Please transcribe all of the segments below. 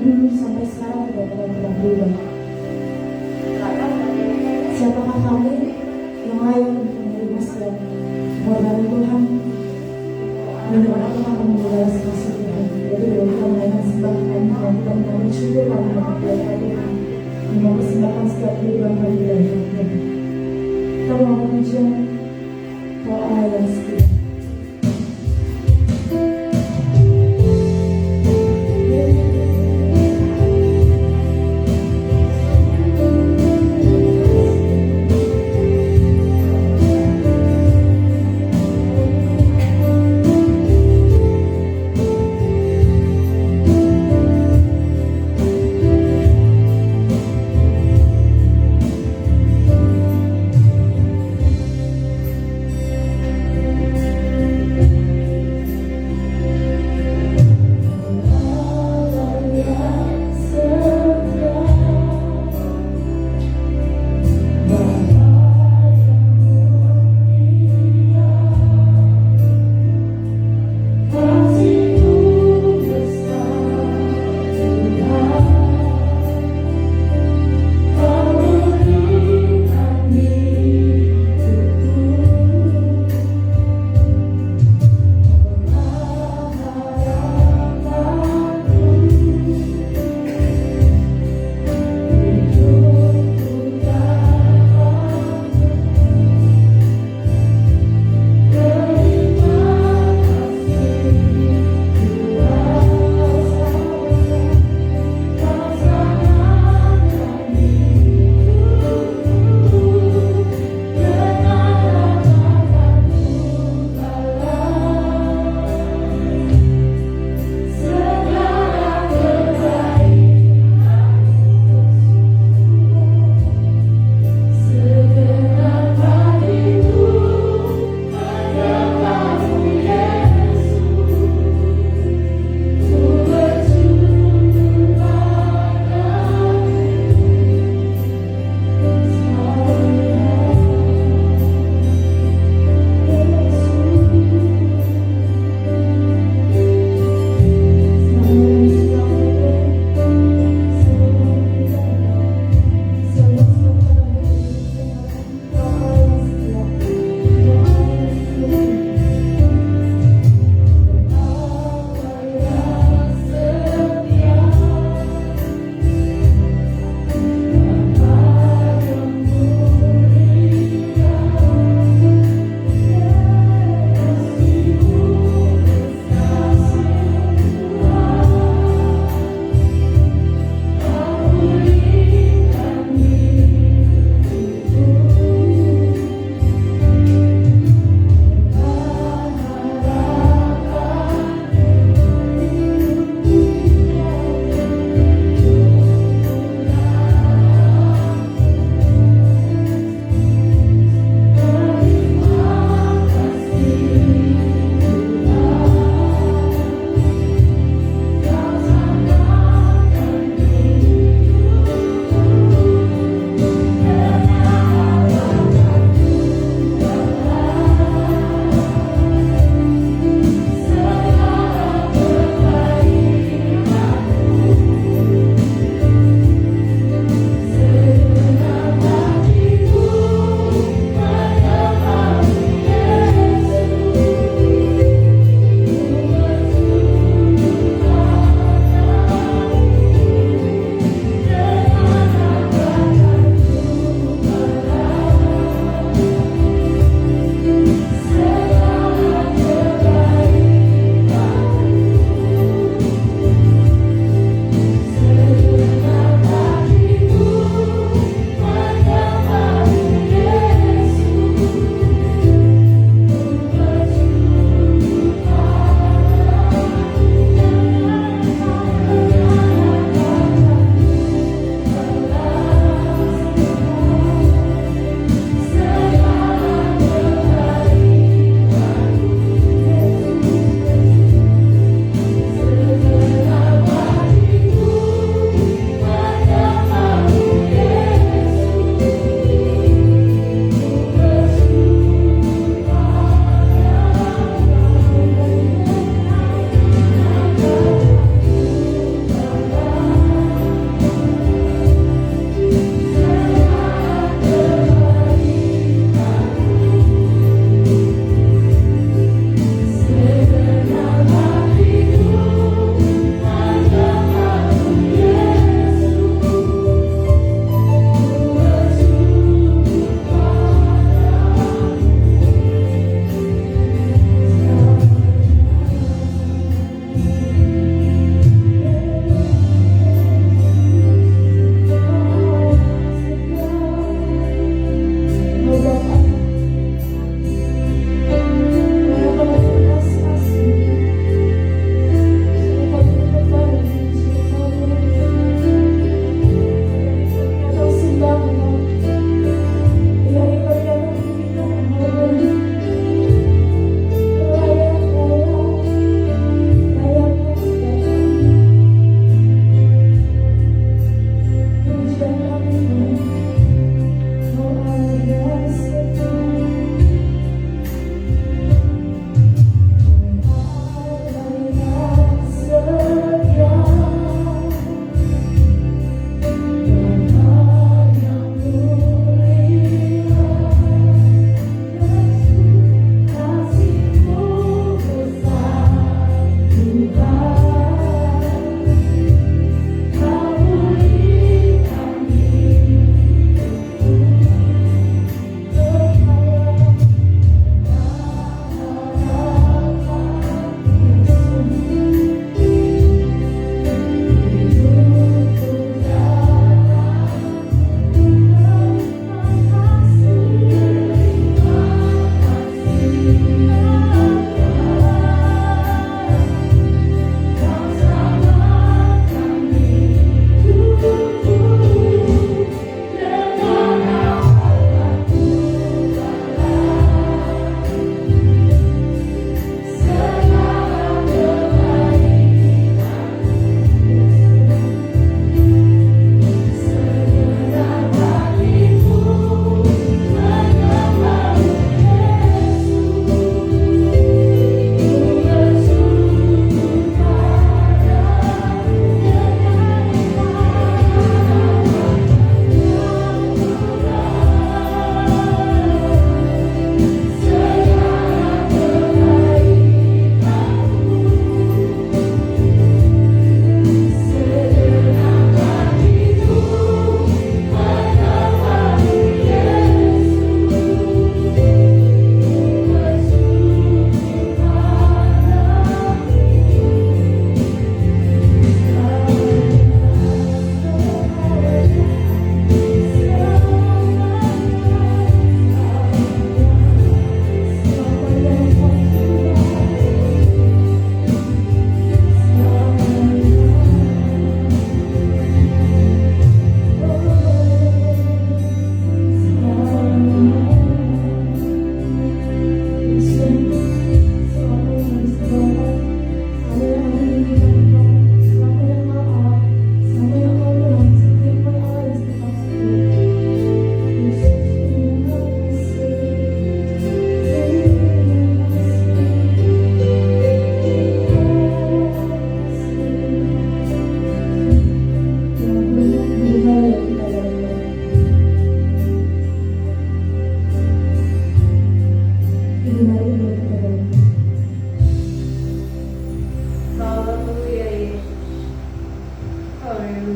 dulu sampai sekarang tidak pernah berubah. Siapakah kami yang layak untuk menerima setiap pengorbanan Tuhan? Benar-benar Tuhan akan membalas kasih Tuhan. Jadi kalau kita menaikkan sembah kami, kalau kita mengambil syukur kami dapat berkat Tuhan, mau persembahkan setiap kehidupan kami di dalam Tuhan. Kita mau pujian Kau Allah yang setia.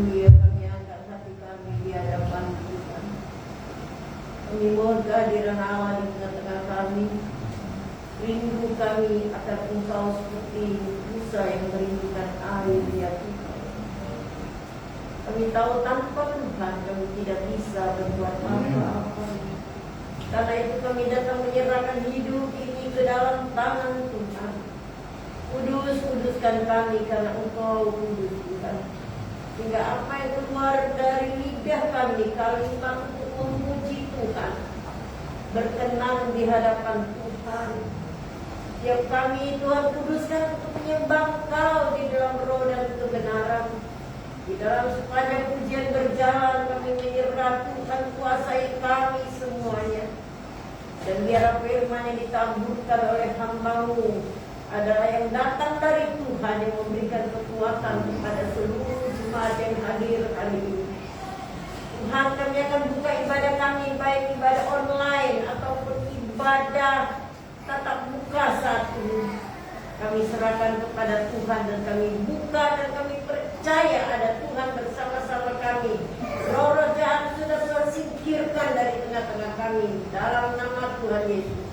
biar kami angkat hati kami di hadapan Tuhan. Kami mohon kehadiran Allah di tengah-tengah kami. Rindu kami akan Engkau seperti Musa yang merindukan air ya Tuhan. Kami tahu tanpa Tuhan kami tidak bisa berbuat apa-apa. Karena itu kami datang menyerahkan hidup ini ke dalam tangan Tuhan. Kuduskan kami karena Engkau kudus Tuhan. Sehingga apa yang keluar dari lidah kami kalimat untuk memuji Tuhan, berkenan di hadapan Tuhan. Setiap kami Tuhan kuduskan untuk menyembah Engkau di dalam roh dan kebenaran. Di dalam sepanjang pujian berjalan kami menyerah Tuhan, kuasai kami semuanya. Dan biar firman yang ditaburkan oleh hamba-Mu adalah yang datang dari Tuhan yang memberikan kekuatan kepada seluruh jemaat yang hadir hari ini. Tuhan, kami akan buka ibadah kami, baik ibadah online ataupun ibadah tatap muka saat ini. Kami serahkan kepada Tuhan dan kami buka dan kami percaya ada Tuhan bersama-sama kami. Roh-roh jahat sudah tersingkirkan dari tengah-tengah kami dalam nama Tuhan Yesus.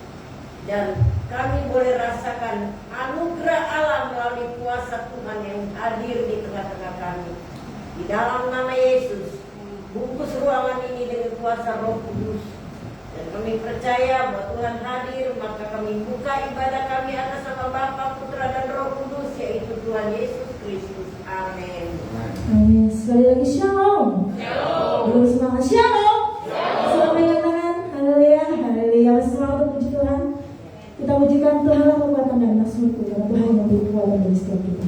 Dan kami boleh rasakan anugerah Allah melalui kuasa Tuhan yang hadir di tengah-tengah kami. Di dalam nama Yesus, bungkus ruangan ini dengan kuasa Roh Kudus. Dan kami percaya bahwa Tuhan hadir, maka kami buka ibadah kami atas nama Bapa, Putra, dan Roh Kudus, yaitu Tuhan Yesus Kristus. Amin. Amin. Sekali lagi shalom. Belum semangat shalom. Selamat pegang tangan. Haleluya, haleluya. Selamat puji Tuhan. Kita pujikan Tuhan kekuatan dan nasibku karena Tuhan yang memberi kekuatan bagi setiap kita.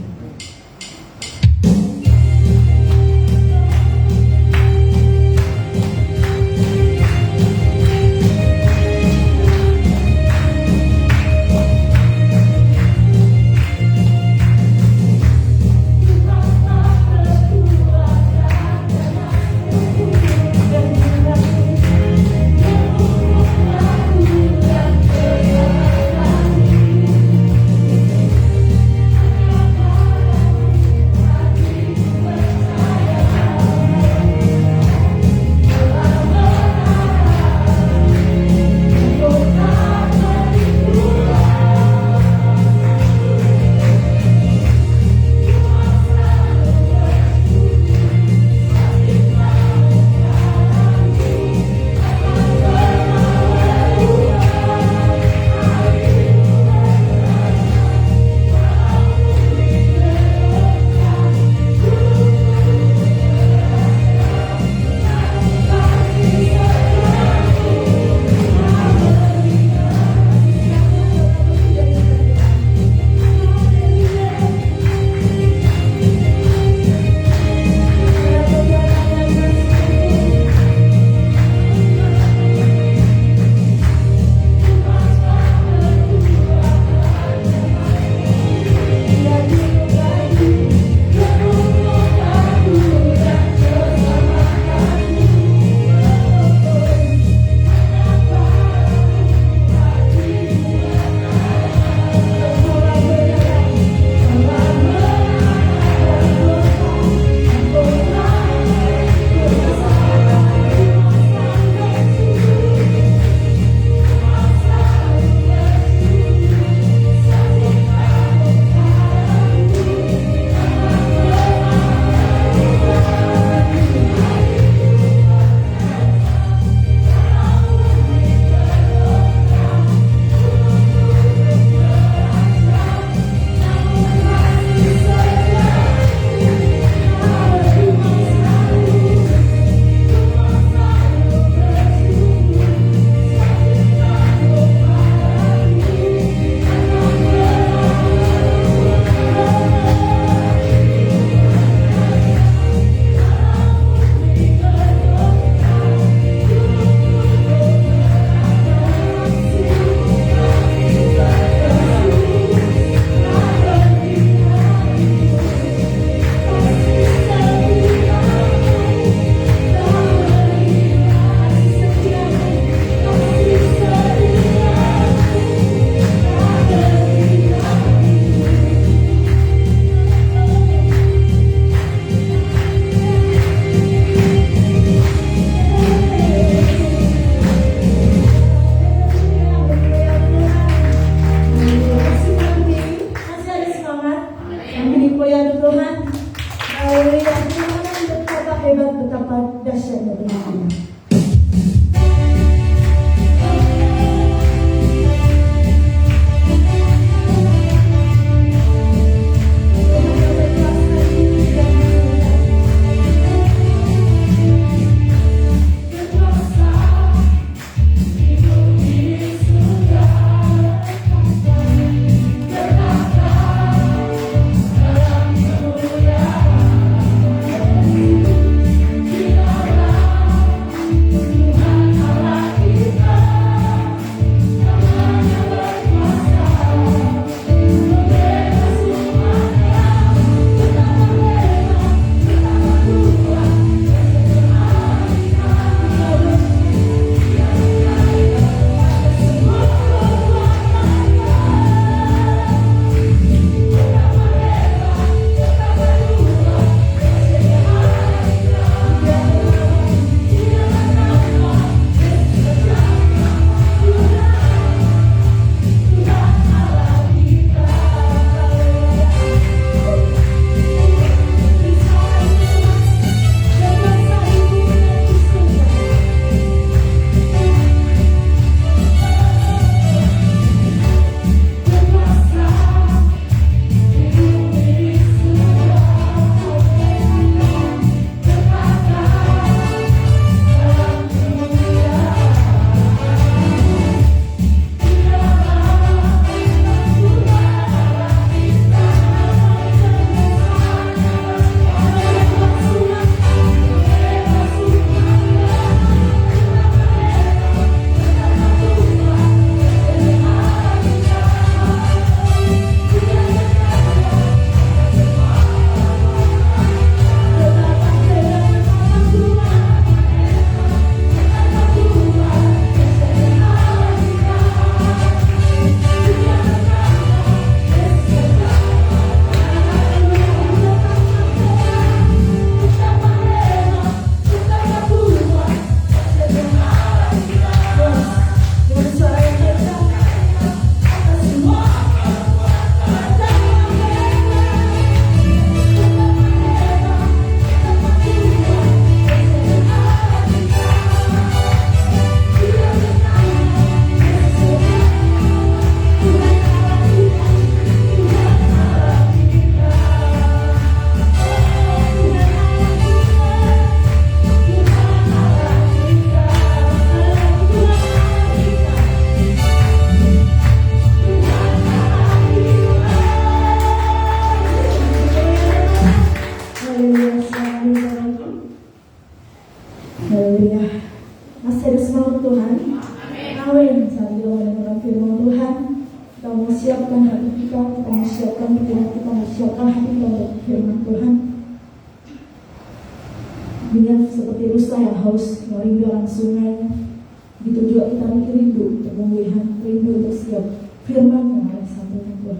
hebat, betapa dahsyatnya Tuhan. Haleluya. Masih ada semangat Tuhan. Amin. Saat kita mendengarkan firman Tuhan, kita mau siapkan hati kita, kita mau siapkan pikiran kita, mau siapkan hati kita untuk firman Tuhan. Dengan seperti rusa yang haus merindu akan sungai, begitu juga kita rindu untuk pemulihan, rindu untuk siap firman yang ada satu Tuhan.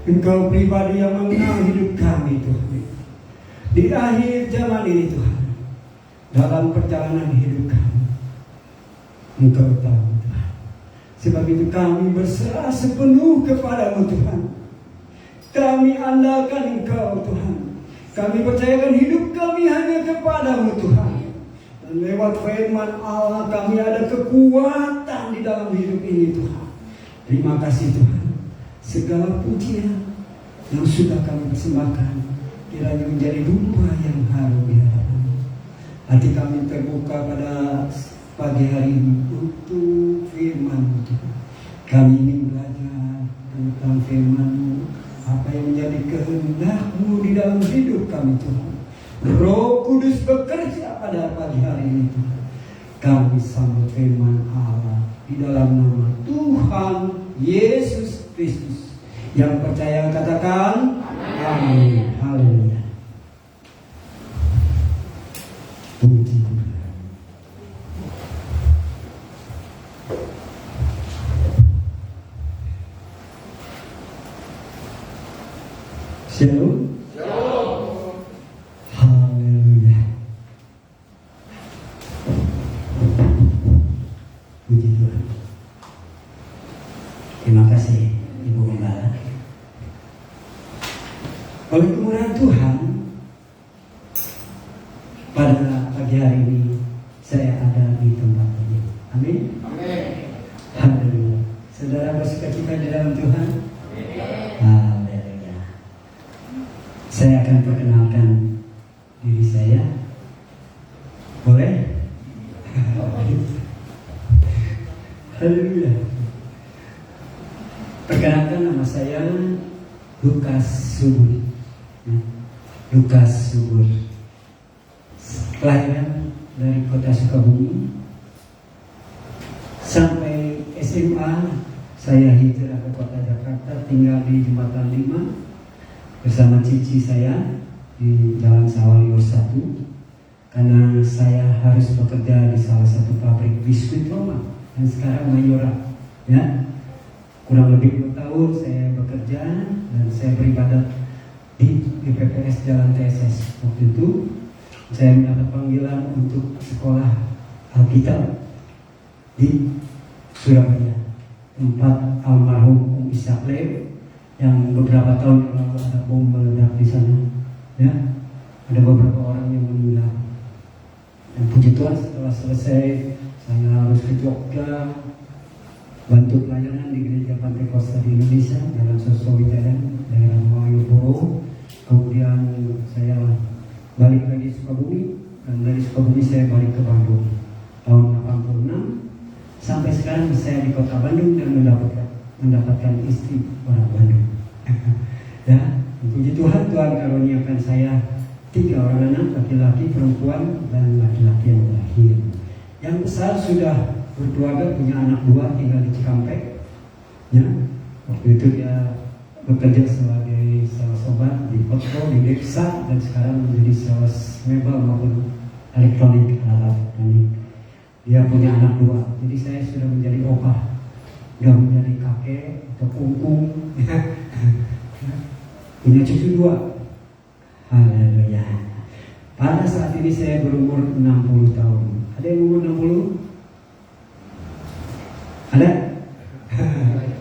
Engkau pribadi yang mengenal hidup kami Tuhan. Di akhir zaman ini Tuhan, dalam perjalanan hidup kami, Engkau tahu Tuhan. Sebab itu kami berserah sepenuh kepadamu Tuhan. Kami andalkan Engkau Tuhan. Kami percayakan hidup kami hanya kepadamu Tuhan. Dan lewat firman Allah kami ada kekuatan di dalam hidup ini Tuhan. Terima kasih Tuhan. Segala pujian yang sudah kami persembahkan kiranya menjadi rupa yang harum di hadapan-Mu. Hati kami terbuka pada pagi hari ini untuk firman-Mu Tuhan. Kami ingin belajar tentang firman-Mu, apa yang menjadi kehendak-Mu di dalam hidup kami Tuhan. Roh Kudus bekerja pada pagi hari ini Tuhan. Kami sambut firman Allah di dalam nama Tuhan Yesus Kristus. Yang percaya katakan amin. Haleluya. Puji Tuhan. Shalom. Haleluya. Puji Tuhan. Terima kasih Ibu Gembala. Oleh kemurahan Tuhan, pada pagi hari ini saya ada di tempat ini. Amin. Amin. Haleluya. Saudara bersukacita di dalam Tuhan. Haleluya. Saya akan perkenalkan diri saya. Boleh? Haleluya. Perkenalkan, nama saya Lukas Subur. Lukas Subur, kelahiran dari kota Sukabumi. Sampai SMA saya hijrah ke kota Jakarta, tinggal di Jembatan 5 bersama cici saya di Jalan Sawalio 1, karena saya harus bekerja di salah satu pabrik biskuit Roma yang sekarang Mayora, ya. Kurang lebih 2 tahun saya bekerja dan saya beribadat di PPS Jalan TSS. Waktu itu saya mendapat panggilan untuk sekolah Alkitab di Surabaya, tempat almarhum Om Ishak Lew yang beberapa tahun yang lalu ada bom meledak di sana, ya. Ada beberapa orang yang meninggal. Dan puji Tuhan, setelah selesai saya harus ke Jogja bantu pelayanan di Gereja Pantai Kosta di Indonesia, Jalan Sosowijaya, daerah Malioboro. Kemudian saya balik lagi Sukabumi, dan dari Sukabumi saya balik ke Bandung tahun 86. Sampai sekarang saya di kota Bandung dan mendapatkan istri orang Bandung. Ya, puji Tuhan, Tuhan karuniakan saya 3 orang anak, laki-laki, perempuan, dan laki-laki yang terakhir. Yang besar sudah berkeluarga, punya anak 2, tinggal di Cikampek. Ya, waktu itu dia bekerja sebagai sales obat di Kotko, di Deksa, dan sekarang menjadi sales mebel maupun elektronik, alat elektronik. Dia punya anak 2, jadi saya sudah menjadi opah, sudah menjadi kakek atau kungkung. Punya cucu 2. Haleluya. Pada saat ini saya berumur 60 tahun. Ada yang umur 60? Ada?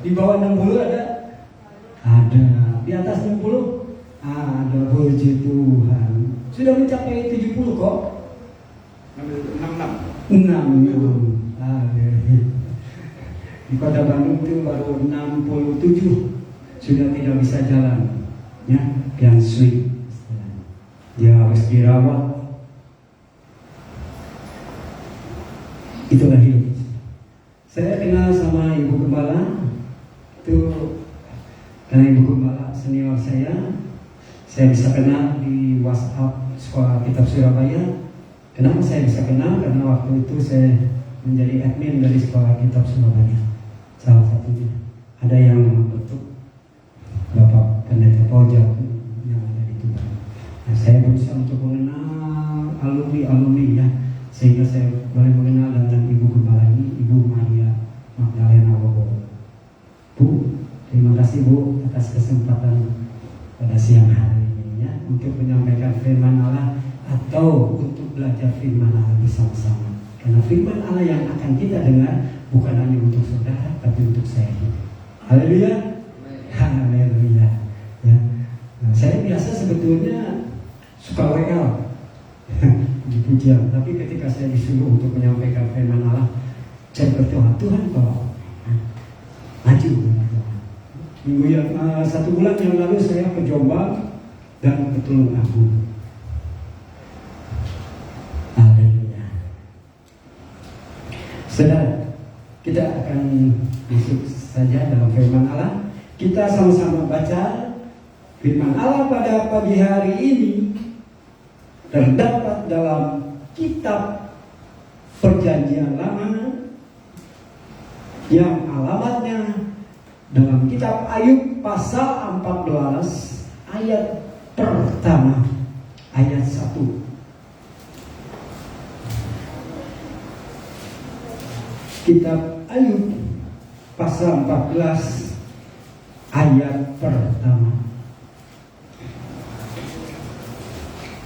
Di bawah 60 ada? Ada. Di atas 60? Ada, puji Tuhan. Sudah mencapai 70 kok. 66. Di kota Bandung itu baru 67. Sudah tidak bisa jalan. Ya, yang sweet. Dia harus dirawat. Itulah hidup. Saya kenal sama Ibu Gembala itu karena Ibu Gembala senior saya bisa kenal di WhatsApp Sekolah Alkitab Surabaya. Kenapa saya bisa kenal? Karena waktu itu saya menjadi admin dari Sekolah Alkitab Surabaya. Salah satunya ada yang membentuk Bapak Pendeta Pojok yang ada di Tuban. Nah, saya berusaha untuk mengenal alumni ya, sehingga saya boleh mengenal dengan Ibu Gembala ini, Ibu Maria Magdalena Wobo. Bu, terima kasih Bu atas kesempatan pada siang hari ini ya, untuk menyampaikan firman Allah atau untuk belajar firman Allah bersama-sama. Karena firman Allah yang akan kita dengar bukan hanya untuk saudara, tapi untuk saya juga. Haleluya, haleluya. Ya. Nah, saya biasa sebetulnya suka WL di pujian, tapi ketika saya disuruh untuk menyampaikan firman Allah, saya berdoa, Tuhan tolong maju. Minggu yang 1 bulan yang lalu saya ke Jombang dan ke Tulungagung. Haleluya. Saudara, kita akan masuk saja dalam firman Allah. Kita sama-sama baca firman Allah pada pagi hari ini. Terdapat dalam kitab Perjanjian Lama yang alamatnya dalam kitab Ayub pasal 14 ayat pertama, ayat 1. Kitab Ayub pasal 14 ayat pertama.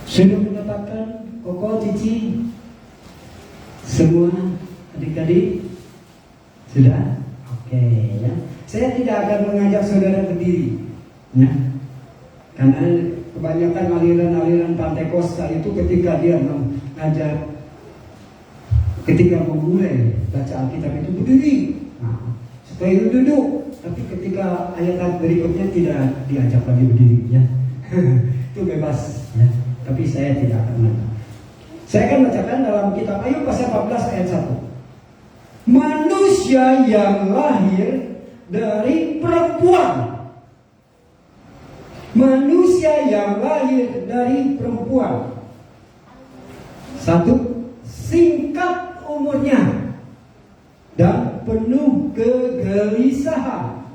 Sudah mendapatkan Koko, Cici, semua adik-adik? Sudah? Oke ya. Saya tidak akan mengajak saudara berdiri ya. Karena kebanyakan aliran-aliran Pantekosta itu ketika dia mengajak, ketika memulai baca Alkitab itu berdiri, nah, supaya duduk. Tapi ketika ayat berikutnya tidak diajak lagi berdiri ya. Itu bebas ya. Tapi saya tidak akan. Saya akan bacakan dalam kitab Ayub pasal 14 ayat 1. Manusia yang lahir dari perempuan. Manusia yang lahir dari perempuan. 1. Singkat umurnya dan penuh kegelisahan.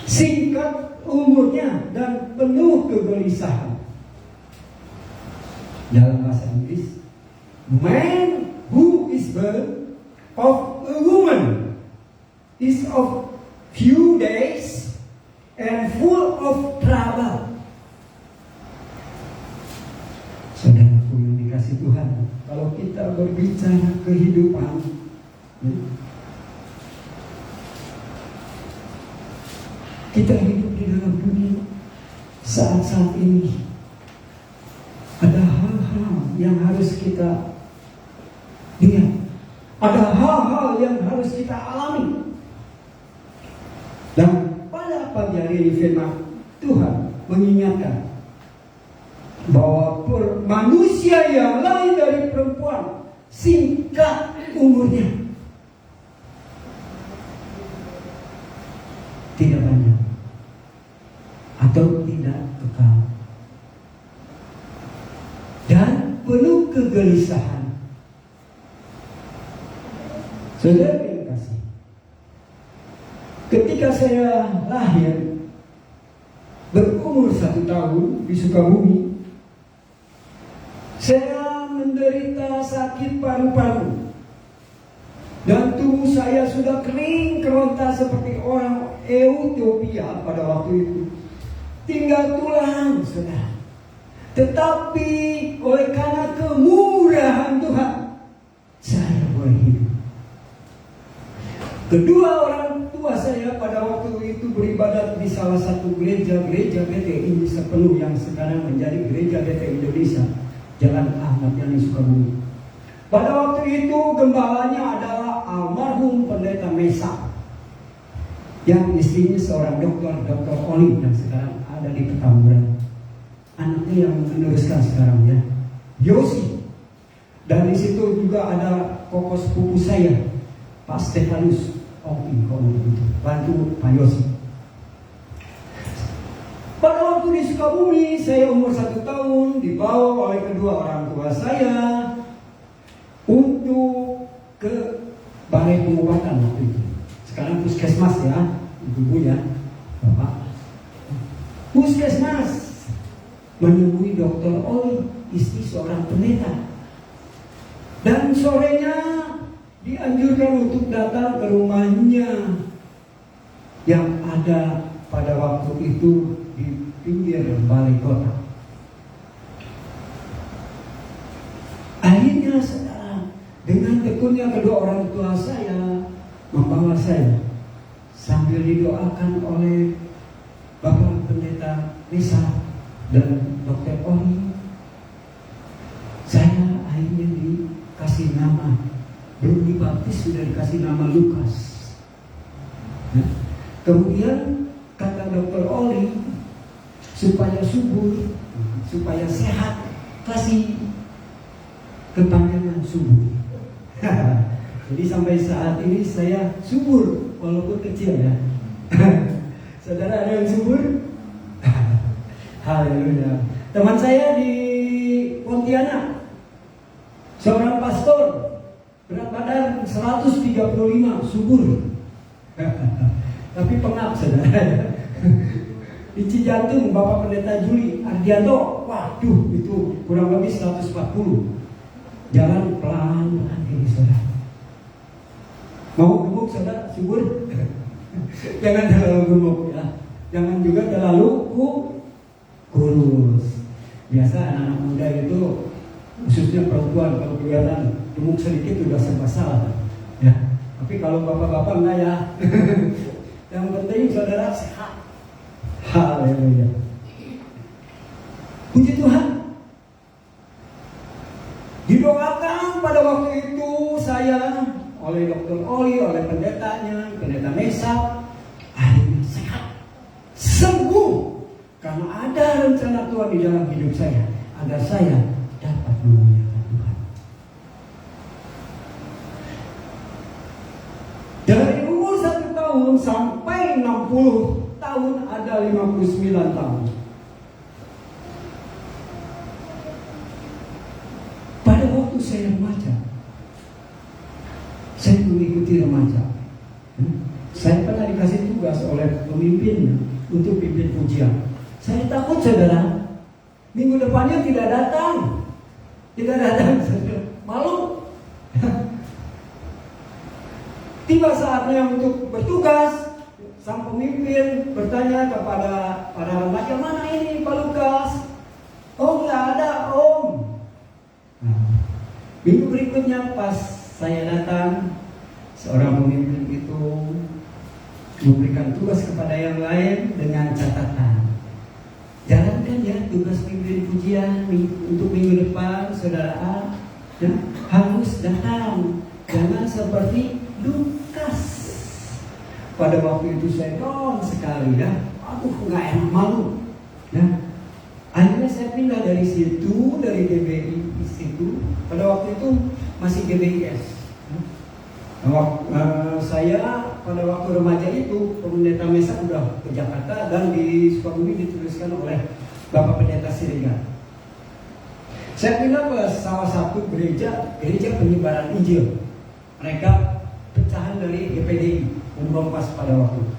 Singkat umurnya dan penuh kegelisahan. Dalam bahasa Inggris, man who is born of a woman is of few days and full of trouble. Saudaraku yang dikasih Tuhan, kalau kita berbicara kehidupan, kita hidup di dalam dunia saat-saat ini, ada hal-hal yang harus kita lihat. Ada hal-hal yang harus kita alami. Dan pada pagi hari ini firman Tuhan mengingatkan bahwa manusia yang lahir dari perempuan singkat umurnya, tidak banyak atau tidak kekal, dan penuh kegelisahan. Saudara yang kasih, ketika saya lahir berumur 1 tahun di Sukabumi, saya menderita sakit paru-paru dan tubuh saya sudah kering keronta seperti orang Ethiopia pada waktu itu. Tinggal tulang, saudara. Tetapi oleh karena kemurahan Tuhan, saya boleh hidup. Kedua orang tua saya pada waktu itu beribadat di salah satu gereja GTI sepenuh yang sekarang menjadi gereja GTI Indonesia, Jalan Ahmad Yani Sukabumi. Pada waktu itu gembalanya adalah almarhum Pendeta Mesa, yang istrinya seorang Dr. Oli yang sekarang ada di Petamburan. Anaknya yang meneruskan sekarang ya, Yosi. Dan di situ juga ada koko sepupu saya, Pak Stefanus Oki, kalau begitu, bantu Pak Yosi. Pada waktu di Sukabumi, saya umur 1 tahun, dibawa oleh kedua orang tua saya untuk ke balai pengobatan waktu itu. Sekarang puskesmas ya, ibu ya, bapak. Puskesmas menemui Dr. Oli, istri seorang pendeta. Dan sorenya dianjurkan untuk datang ke rumahnya yang ada pada waktu itu di pinggir balai kota. Akhirnya saudara, dengan tekunnya kedua orang tua saya membawa saya sambil didoakan oleh Bapak Pendeta Lisa dan Dr. Oli. Saya akhirnya dikasih nama, belum dibaptis sudah dikasih nama Lukas. Nah, kemudian kata Dr. Oli, supaya subur, supaya sehat, kasih kepanjangan subur. Jadi sampai saat ini saya subur, walaupun kecil ya. Saudara ada yang subur? Haleluya. Teman saya di Pontianak, seorang pastor, berat badan 135, subur. Tapi pengap saudara. Di Cijantung, Bapak Pendeta Juli Ardianto, waduh itu kurang lebih 140. Jalan pelan-pelan ini saudara. Mau gemuk saudara, subur? Jangan terlalu gemuk ya. Jangan juga terlalu kurus. Biasa anak-anak muda itu, khususnya perempuan, kalau kelihatan gemuk sedikit sudah serba salah ya. Tapi kalau bapak-bapak enggak ya. Yang penting saudara sehat. Haleluya. Puji Tuhan. Didoakan pada waktu itu saya oleh Dr. Oli, oleh pendetanya, pendeta Mesa, akhirnya sehat, sembuh, karena ada rencana Tuhan di dalam hidup saya agar saya dapat memuliakan Tuhan. Dari umur 1 tahun sampai 60 tahun ada 59 tahun. Pada waktu saya remaja, saya mengikuti remaja. Saya pernah dikasih tugas oleh pemimpinnya untuk pimpin pujian. Saya takut saudara, minggu depannya tidak datang. Tidak datang, malu. Tiba saatnya untuk bertugas, sang pemimpin bertanya kepada para remaja, mana ini Pak Lukas? Oh nggak ada om. Minggu berikutnya pas saya datang, seorang pemimpin itu memberikan tugas kepada yang lain dengan catatan. Jalankan ya tugas pimpin pujian untuk minggu depan, saudara A ya, harus datang. Jangan seperti Lukas. Pada waktu itu saya down sekali ya. Aduh nggak enak, malu ya. Akhirnya saya pindah dari situ, dari GBI situ. Pada waktu itu masih GBIS. Saya pada waktu remaja itu Pendeta Mesa udah ke Jakarta dan di Sukabumi dituliskan oleh Bapak Pendeta Siregar. Saya pindah ke salah satu gereja penyebaran Injil. Mereka pecahan dari GPDI Umrompas pada waktu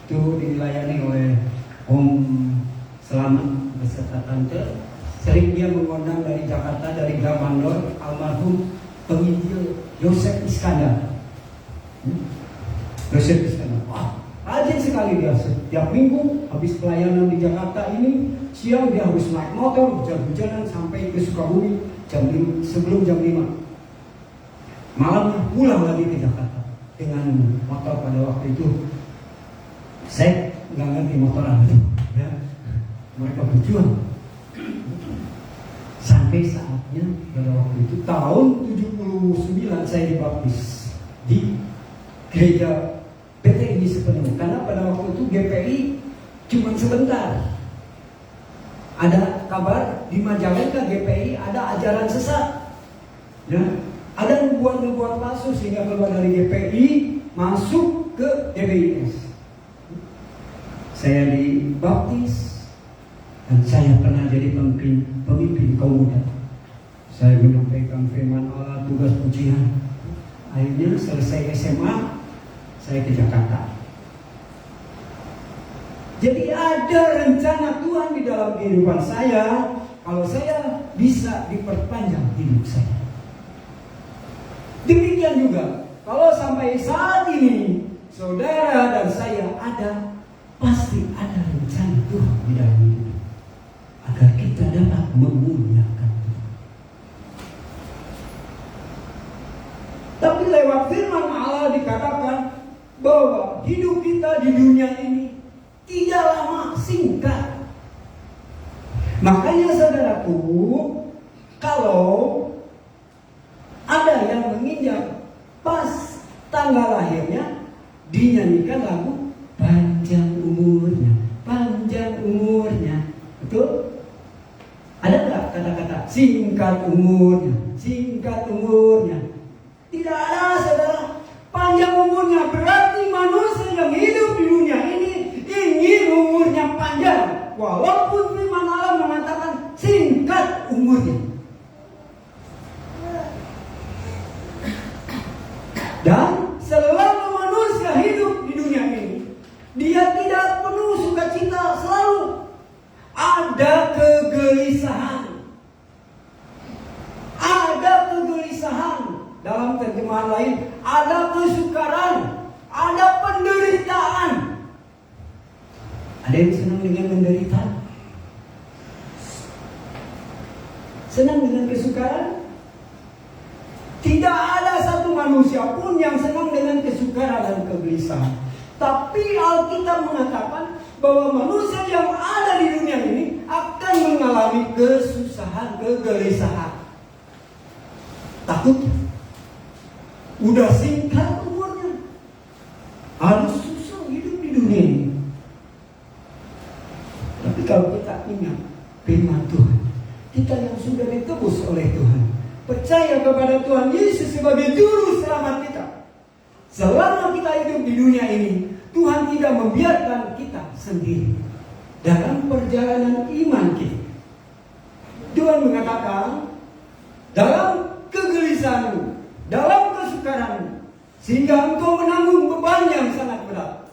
itu dilayani oleh Om Selamat beserta tante. Sering dia mengundang dari Jakarta, dari Gramandor, almarhum penginjil Yosef Iskandar. Yosef Iskandar, wah rajin sekali dia. Setiap minggu habis pelayanan di Jakarta ini, siang dia harus naik motor hujan-hujanan sampai ke Sukabumi sebelum jam 5. Malam pulang lagi ke Jakarta dengan motor. Pada waktu itu saya nggak ngerti motoran itu ya. Mereka berjuang sampai saatnya pada waktu itu tahun 79 saya dibaptis di gereja PTI sepenuhnya, karena pada waktu itu GPI cuma sebentar. Ada kabar di Majalengka GPI ada ajaran sesat ya, ada nubuat-nubuat palsu sehingga keluar dari GPI masuk ke GBIS. Saya dibaptis dan saya pernah jadi pemimpin kaum muda. Saya menyampaikan firman Allah, tugas pujian. Akhirnya selesai SMA, saya ke Jakarta. Jadi ada rencana Tuhan di dalam kehidupan saya. Kalau saya bisa diperpanjang hidup saya. Demikian juga kalau sampai saat ini saudara dan saya pasti ada rencana Tuhan di dalam hidup agar kita dapat memuliakan Tuhan. Tapi lewat firman Allah dikatakan bahwa hidup kita di dunia ini tidak lama, singkat. Makanya saudaraku, kalau ada yang menginjak pas tanggal lahirnya, dinyanyikan lagu panjang umurnya, panjang umurnya. Betul? Ada nggak kata-kata singkat umurnya, singkat umurnya? Tidak ada, saudara. Panjang umurnya berarti manusia yang hidup di dunia ini ingin umurnya panjang, walaupun firman Allah mengatakan singkat umurnya. Dan selama manusia hidup di dunia ini, dia tidak penuh sukacita, selalu ada kegelisahan. Ada kegelisahan. Dalam terjemahan lain, ada kesukaran, ada penderitaan. Ada yang senang dengan penderitaan? Senang dengan kesukaran? Tidak ada satu manusia pun yang senang dengan kesukaran dan kegelisahan. Tapi Alkitab mengatakan bahwa manusia yang ada di dunia ini akan mengalami kesusahan, kegelisahan. Takut? Udah singkat umurnya, harus susah hidup di dunia ini. Tapi kalau kita ingat firman Tuhan, kita yang sudah ditebus oleh Tuhan, percaya kepada Tuhan Yesus sebagai juru selamat kita, selama kita hidup di dunia ini, Tuhan tidak membiarkan kita sendiri dalam perjalanan iman kita. Tuhan mengatakan, dalam kegelisahanmu, dalam kesukaranmu, sehingga engkau menanggung beban yang sangat berat,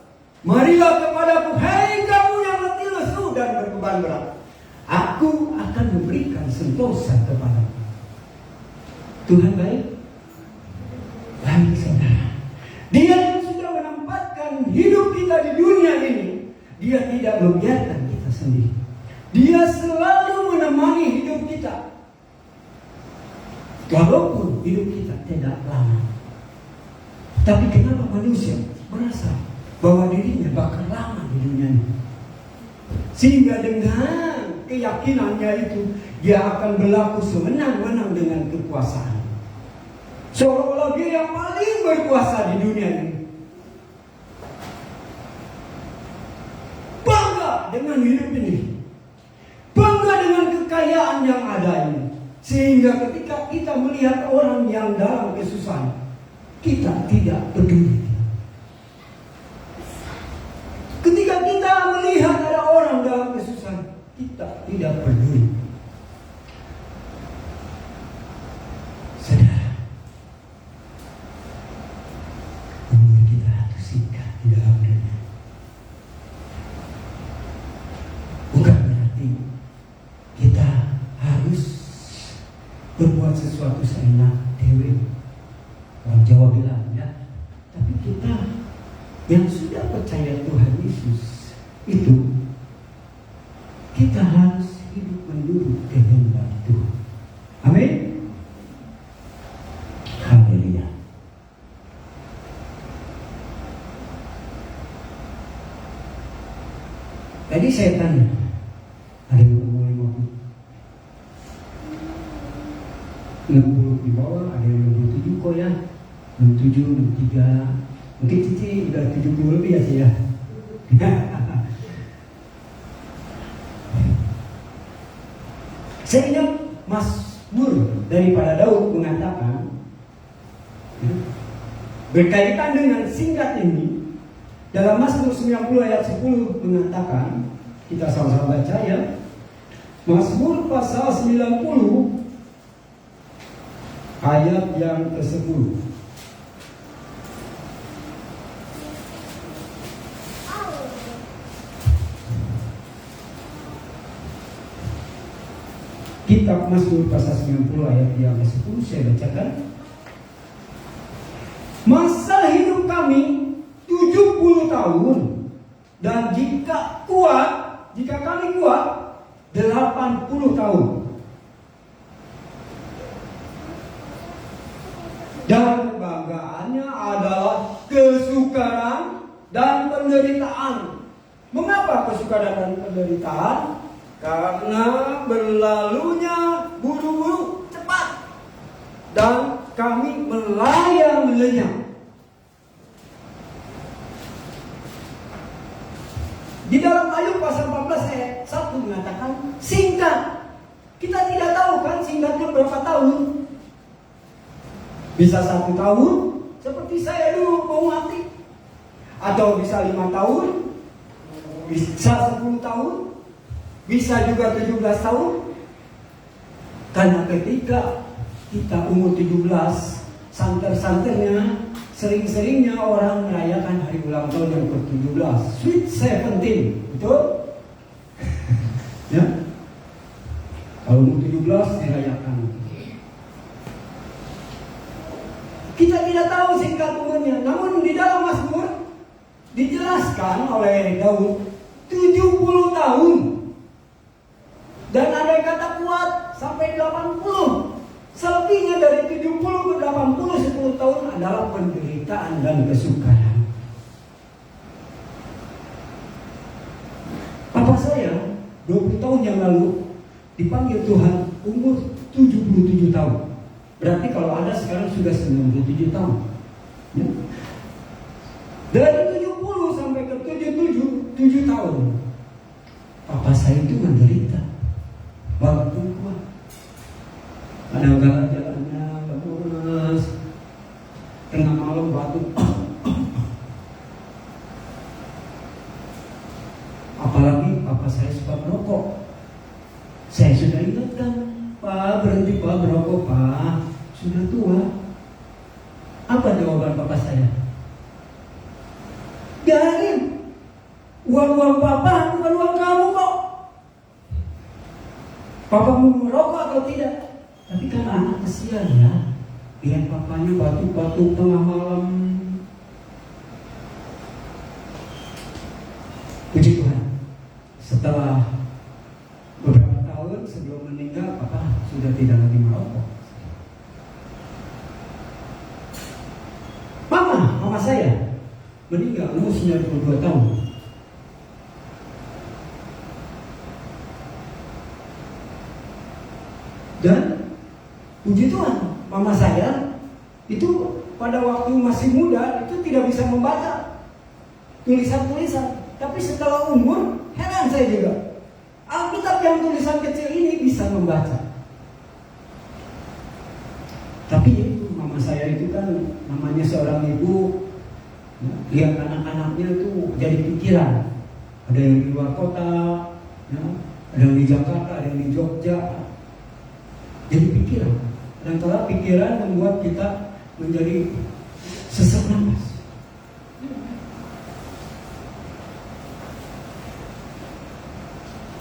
marilah kepadaku, hai kamu yang letih lesu dan berbeban berat, aku akan memberikan sentosa kepadamu. Tuhan baik. Baik, saudara. Dia yang sudah menempatkan hidup kita di dunia ini, dia tidak membiarkan kita sendiri. Dia selalu menemani hidup kita, walaupun hidup kita tidak lama. Tapi kenapa manusia merasa bahwa dirinya bakal lama di dunia ini? Sehingga dengan keyakinannya itu, dia akan berlaku semenang-menang dengan kekuasaan. Seolah-olah dia yang paling berkuasa di dunia ini. Bangga dengan hidup ini, bangga dengan kekayaan yang ada ini. Sehingga ketika kita melihat orang yang dalam kesusahan, kita tidak peduli. Ketika kita melihat ada orang dalam kesusahan, kita tidak peduli. Saudara, umur kita harus singkat di dalam dunia. Bukan berarti kita harus berbuat sesuatu seenak dewe. Orang Jawa bilang ya. Tapi kita yang sudah percaya Tuhan Yesus itu, kita harus hidup menurut kehendak Tuhan. Amin. Haleluya. Tadi saya tanya, ada yang umur 60 di bawah, ada yang 67 kok ya, 67, 63. Mungkin Cici udah 70 lebih ya sih ya. Saya ingat Mazmur daripada Daud mengatakan, berkaitan dengan singkat ini, dalam Mazmur 90 ayat 10 mengatakan, kita sama-sama baca ya. Mazmur pasal 90 ayat yang ke-10. Kitab Mazmur pasal 90 ayat yang ke-10 saya bacakan. Masa hidup kami 70 Dan jika kami kuat 80 tahun. Dan kebanggaannya adalah kesukaran dan penderitaan. Mengapa kesukaran dan penderitaan? Karena berlalunya buru-buru cepat dan kami melayang lenyap. Di dalam Ayub pasal 14 ayat 1 mengatakan singkat. Kita tidak tahu kan singkatnya berapa tahun. Bisa 1 tahun seperti saya dulu mau mati, atau bisa 5 tahun, bisa 10 tahun, bisa juga 17 tahun. Karena ketika kita umur 17, santer-santernya, sering-seringnya orang merayakan hari ulang tahun yang ke-17, Sweet 17, betul? Ya, kalau umur 17 dirayakan. Kita tidak tahu singkat umurnya, namun di dalam Mazmur dijelaskan oleh Daud 70 tahun. Dan ada yang kata kuat sampai 80. Selebihnya dari 70 ke 80, 10 tahun adalah penderitaan dan kesukaran. Papa saya 20 tahun yang lalu dipanggil Tuhan umur 77 tahun. Berarti kalau Anda sekarang sudah 97 tahun. Ya. Dari 70 sampai ke 77, 7 tahun. Papa saya itu menderita. Waktu kuat. Kadang-kadang jalannya lemas, tengah malam batuk. Apalagi papa saya suka merokok. Saya sudah ingatkan, Pak, berhenti Pak merokok Pak, sudah tua. Apa jawaban papa saya? Biarin, uang-uang papa bukan uang kamu kok. Papa mau merokok atau tidak? Tapi kan anak kesian ya, lihat papanya batuk-batuk tengah malam. Puji Tuhan, setelah beberapa tahun sebelum meninggal, papa sudah tidak lagi merokok. Mama saya meninggal umur 92 tahun. Dan puji Tuhan, mama saya itu pada waktu masih muda itu tidak bisa membaca tulisan-tulisan. Tapi setelah umur, heran saya juga. Alkitab yang tulisan kecil ini bisa membaca. Tapi itu mama saya itu kan namanya seorang ibu, ya, lihat anak-anaknya itu jadi pikiran. Ada yang di luar kota, ya, ada yang di Jakarta, ada yang di Jogja. Jadi pikiran. Dan kalau pikiran membuat kita menjadi sesak napas.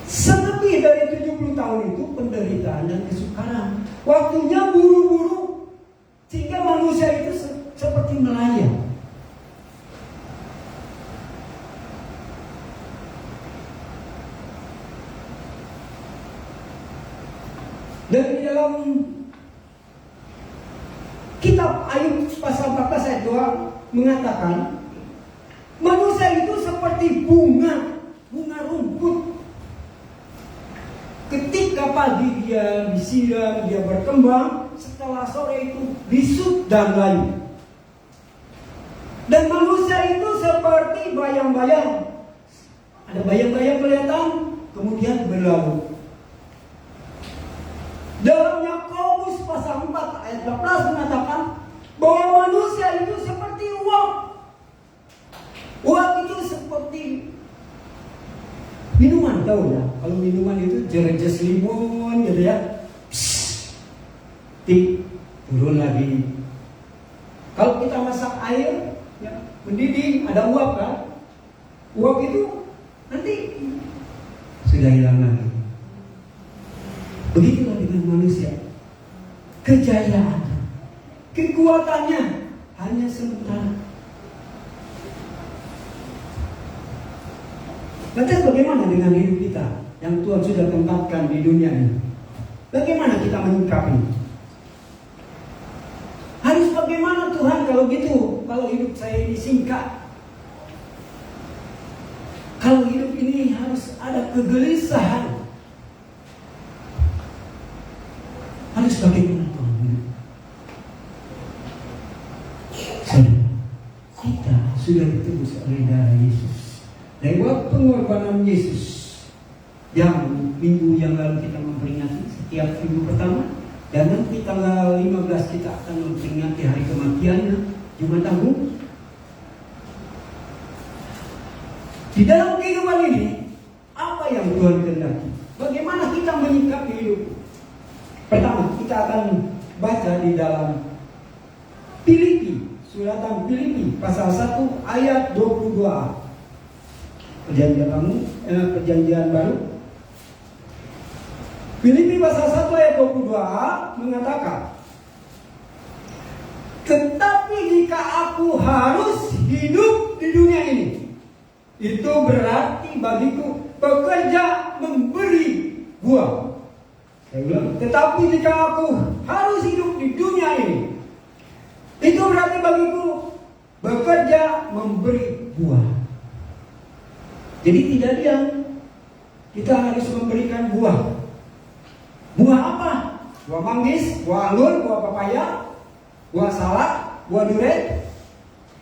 Selebih dari 70 tahun itu penderitaan dan kesukaran. Waktunya buru-buru sehingga manusia itu seperti melayang. Dan di dalam kitab Ayub pasal 14 ayat 2 mengatakan manusia itu seperti bunga rumput. Ketika pagi dia disiram, dia berkembang, setelah sore itu bisut dan layu. Dan manusia itu seperti bayang-bayang. Ada bayang-bayang kelihatan, kemudian berlalu. Dalam Yakobus pasal 4 ayat 12 mengatakan bahwa manusia itu seperti uap. Uap itu seperti minuman, tahu ya? Kalau minuman itu jerejes limun gitu ya. Tik, turun lagi. Kalau kita masak air, ya, mendidih, ada uap kan? Uap itu nanti sudah hilang lagi. Begitulah dengan manusia. Kejayaan, kekuatannya hanya sementara. Lantas bagaimana dengan hidup kita yang Tuhan sudah tempatkan di dunia ini? Bagaimana kita menyikapi? Harus bagaimana Tuhan kalau gitu? Kalau hidup saya ini singkat, kalau hidup ini harus ada kegelisahan, harus bagaimana Tuhan hidup? Saudara, kita sudah ditebus oleh darah Yesus. Lewat pengorbanan Yesus yang minggu yang lalu kita memperingati setiap minggu pertama, dan nanti tanggal 15 kita akan memperingati hari kematiannya, Jumat Agung. Di dalam kehidupan ini, apa yang Tuhan kehendaki? Bagaimana kita menyikapi hidup? Pertama, kita akan baca di dalam Filipi, suratan Filipi pasal 1 ayat 22. Perjanjian baru. Filipi pasal 1 ayat 22 mengatakan, tetapi jika aku harus hidup di dunia ini, itu berarti bagiku bekerja memberi buah. Saya ulang, tetapi jika aku harus hidup di dunia ini, itu berarti bagiku bekerja memberi buah. Jadi tidak diam, kita harus memberikan buah. Buah apa? Buah manggis, buah anggur, buah pepaya, buah salak, buah durian?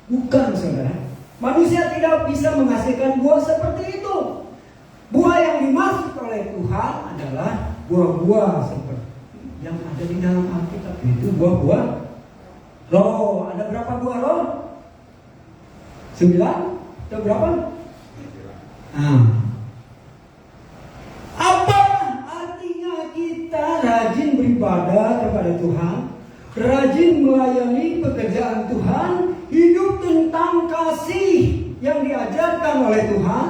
Bukan, saudara. Manusia tidak bisa menghasilkan buah seperti itu. Buah yang dimaksud oleh Tuhan adalah buah-buah seperti yang ada di dalam Alkitab, itu buah-buah roh. Ada berapa buah roh? 9? Atau berapa? Apa artinya kita rajin beribadah kepada Tuhan, rajin melayani pekerjaan Tuhan, hidup tentang kasih yang diajarkan oleh Tuhan,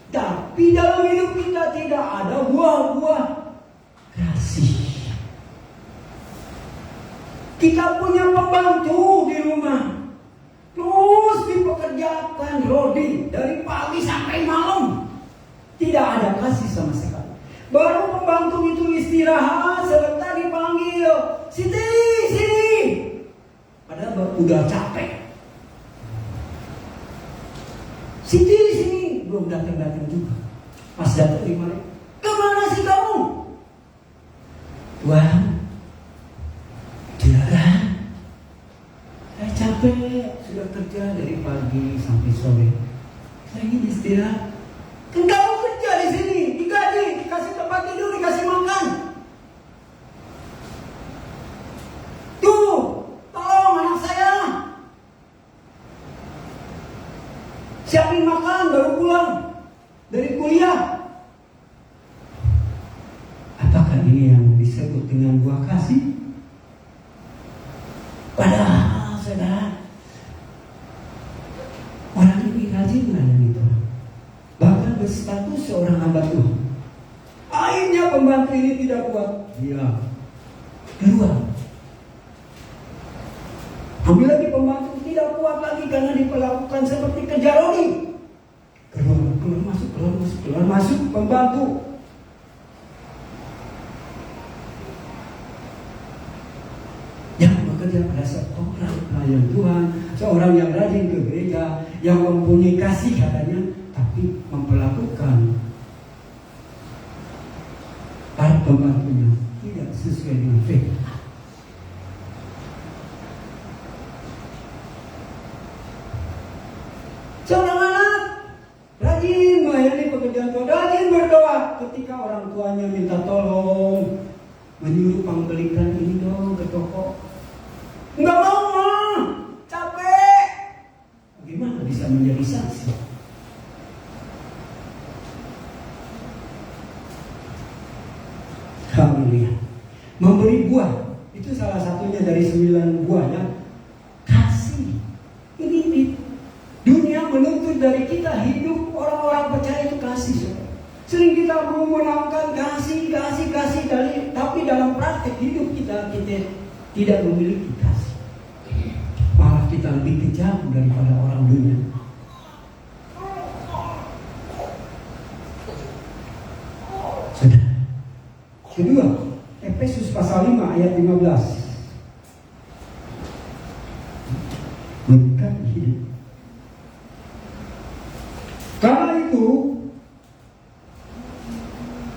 tapi dalam hidup kita tidak ada buah-buah kasih. Kita punya pembantu di rumah, terus dipekerjakan rodi dari pagi sampai malam, tidak ada kasih sama sekali. Baru pembantu itu istirahat, sebentar dipanggil, Siti, sini. Padahal udah capek. Siti, sini, belum datang juga. Pas datang dimana? Kemana sih kamu? Tuhan, silakan. Saya capek, sudah kerja dari pagi sampai sore. Saya ingin istirahat. Kan kamu kerja di sini, digaji, dikasih tempat tidur, dikasih makan. Tuh, tolong anak saya. Siapin makan, baru pulang dari kuliah. Apakah ini yang disebut dengan buah kasih? Padahal, saudara, orang ini rajin melayani Tuhan, bahkan berstatus seorang hamba Tuhan. Akhirnya pembantu ini tidak kuat, dia keluar. Ambil lagi pembantu, tidak kuat lagi karena diperlakukan seperti kerja rodi. Keluar masuk pembantu. Yang bekerja pada seorang pelayan Tuhan, seorang yang rajin ke gereja, yang mempunyai kasih katanya, tapi memperlakukan para pembantunya tidak sesuai dengan firman. Seorang anak rajin melayani pekerjaan Tuhan, rajin berdoa ketika orang tuanya minta tolong, menyuruh pembelikan ini dong ke toko. Enggak mau, Ma, capek. Bagaimana bisa menjadi saksi? Haleluya. Memberi buah itu salah satunya dari 9 buahnya. Kasih. Ini dunia menuntut dari kita hidup orang-orang percaya itu kasih. Sering kita menggunakan kasih, tapi dalam praktek hidup kita tidak memiliki kasih. Malah kita lebih kejam daripada orang dunia. Kedua, Efesus pasal 5 ayat 15. Menyikapi hidup. Karena itu,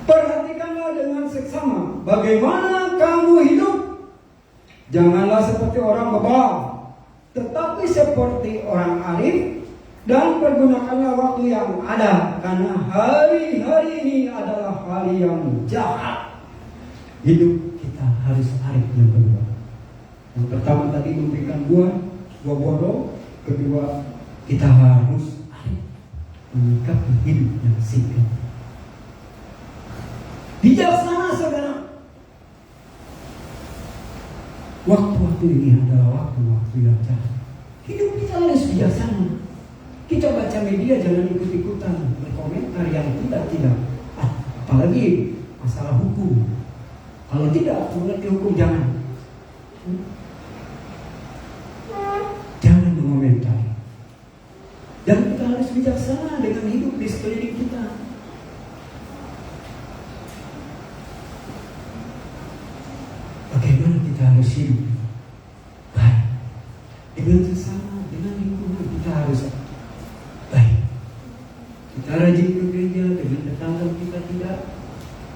perhatikanlah dengan seksama bagaimana kamu hidup. Janganlah seperti orang bebal, tetapi seperti orang arif, dan pergunakanlah waktu yang ada, karena hari-hari ini adalah hari yang jahat. Hidup kita harus arif. Yang kedua, yang pertama tadi memberikan buah roh. Kedua, kita harus arif menyikapi hidup yang singkat. Bijaksana, saudara. Waktu-waktu ini adalah waktu-waktu yang jahat. Hidup kita harus bijaksana. Kita baca media jangan ikut-ikutan berkomentar yang tidak. Apalagi masalah hukum. Kalau tidak mengerti hukum jangan. Jangan mengomentari. Dan kita harus bijaksana dengan hidup di sekeliling kita. Bagaimana kita harus hidup baik dengan sesama, dengan lingkungan kita harus baik. Kita rajin ke gereja, dengan tetangga kita tidak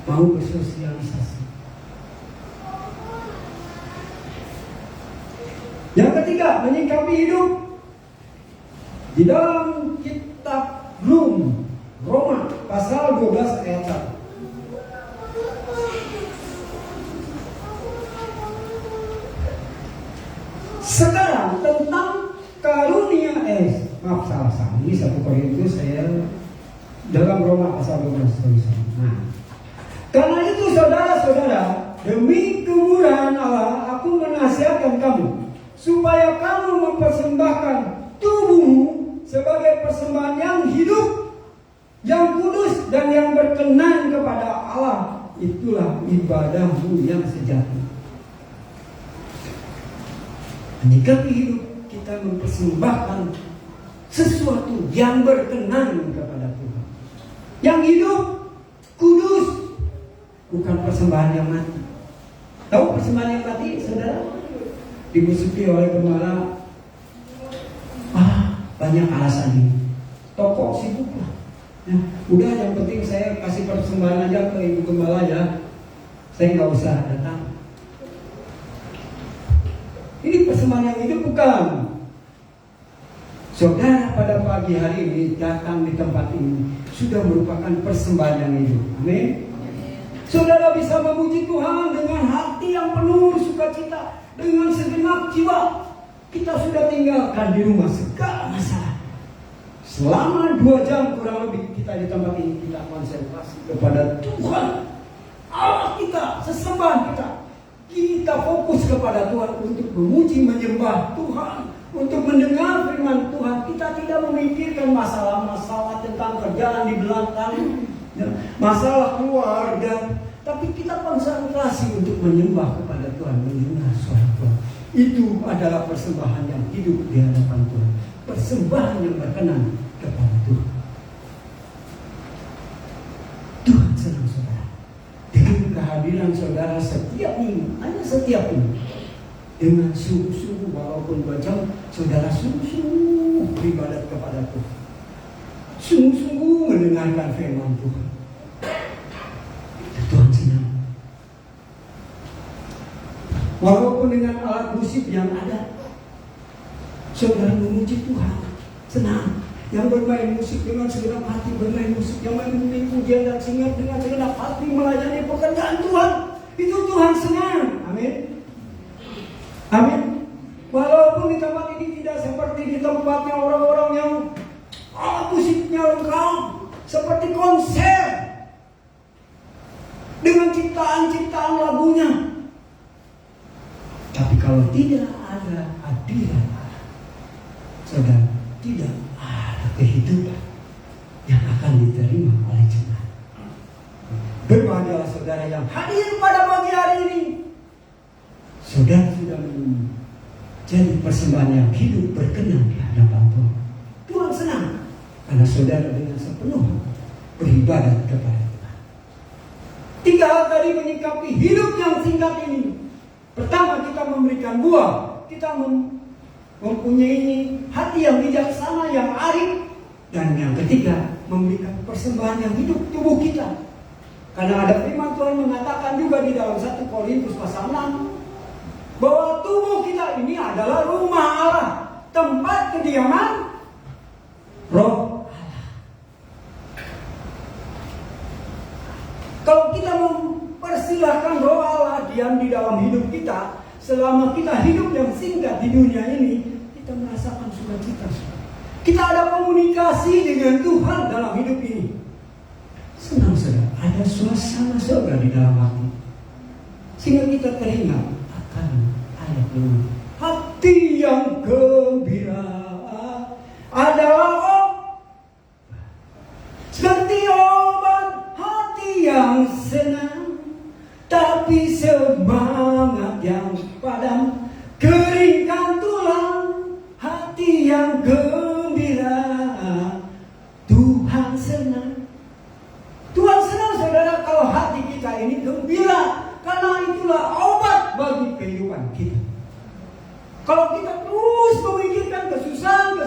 mau bersosialisasi. Yang ketiga, menyikapi hidup di dalam kitab Roma pasal 12 ayat 1. Sekarang tentang karunia ini 1 Korintus saya dalam Roma pasal 12. Nah, karena itu saudara-saudara, demi kemurahan Allah aku menasihatkan kamu supaya kamu mempersembahkan tubuhmu sebagai persembahan yang hidup, yang kudus dan yang berkenan kepada Allah. Itulah ibadahmu yang sejati. Menyikapi hidup, kita mempersembahkan sesuatu yang berkenan kepada Tuhan. Yang hidup, kudus, bukan persembahan yang mati. Tahu persembahan yang mati, saudara? Dimusuhi oleh gembala. Banyak alasan ini. Toko sibuk lah. Ya, udah yang penting saya kasih persembahan aja ke ibu gembala ya. Saya nggak usah datang. Ini persembahan yang hidup bukan. Saudara pada pagi hari ini datang di tempat ini sudah merupakan persembahan yang hidup. Amin. Saudara bisa memuji Tuhan dengan hati yang penuh sukacita, dengan segenap jiwa. Kita sudah tinggalkan di rumah segala masalah. Selama 2 jam kurang lebih kita di tempat ini, kita konsentrasi kepada Tuhan Allah kita, sesembahan kita. Kita fokus kepada Tuhan untuk memuji, menyembah Tuhan, untuk mendengar firman Tuhan. Kita tidak memikirkan masalah-masalah tentang kerjaan di belakang, masalah keluarga, tapi kita konsentrasi untuk menyembah kepada Tuhan, mendengar suara Tuhan. Itu adalah persembahan yang hidup di hadapan Tuhan, persembahan yang berkenan kepada Tuhan. Tuhan senang saudara dengan kehadiran saudara setiap minggu, hanya setiap minggu, dengan sungguh-sungguh walaupun 2 jam, saudara sungguh-sungguh beribadat kepada Tuhan, sungguh-sungguh mendengarkan firman Tuhan. Tuhan senang. Walaupun dengan alat musik yang ada, saudara memuji Tuhan, senang. Yang bermain musik dengan segenap hati bermain musik, yang memimpin pujian dan singar dengan segenap hati melayani pekerjaan Tuhan, itu Tuhan senang. Amin. Amin. Walaupun di tempat ini tidak seperti di tempatnya orang-orang yang musiknya lengkap, seperti konser dengan ciptaan-ciptaan lagunya. Tapi kalau tidak ada hadirat Allah, saudara, tidak ada kehidupan yang akan diterima oleh jemaat. Berbahagialah saudara yang hadir pada pagi hari ini. Saudara sudah menjadi persembahan yang hidup berkenan di hadapan Tuhan. Tuhan senang karena saudara dengan sepenuh beribadat kepada Tuhan. 3 kita tadi menyikapi hidup yang singkat ini, pertama kita memberikan buah, kita mempunyai hati yang bijaksana, yang arif, dan yang ketiga memberikan persembahan yang hidup tubuh kita. Karena ada firman Tuhan mengatakan juga di dalam 1 Korintus pasal 6 bahwa tubuh kita ini adalah rumah Allah, tempat kediaman Roh Allah. Kalau kita mempersilahkan Roh Allah diam di dalam hidup kita, selama kita hidup yang singkat di dunia ini, kita merasakan sukacita. Kita ada komunikasi dengan Tuhan dalam hidup ini. Senang saudara, ada suasana surga di dalam hati. Sehingga kita teringat akan ayat ini. Hati yang gembira adalah seperti obat, hati yang senang, tapi semangat yang padam keringkan tulang. Hati yang gembira, Tuhan senang. Tuhan senang saudara kalau hati kita ini gembira, karena itulah obat bagi kehidupan kita. Kalau kita terus memikirkan kesengsaraan,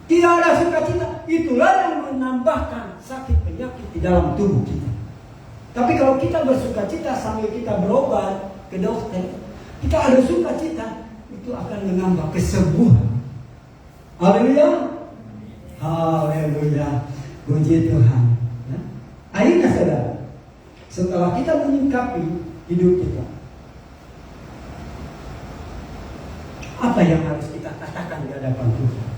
tidak ada sukacita, itulah yang menambahkan sakit penyakit di dalam tubuh kita. Tapi kalau kita bersukacita sambil kita berobat ke dokter, kita ada sukacita, itu akan menambah kesembuhan. Haleluya. Haleluya. Puji Tuhan. Ya. Akhirnya saudara, setelah kita menyikapi hidup kita, apa yang harus kita katakan di hadapan Tuhan?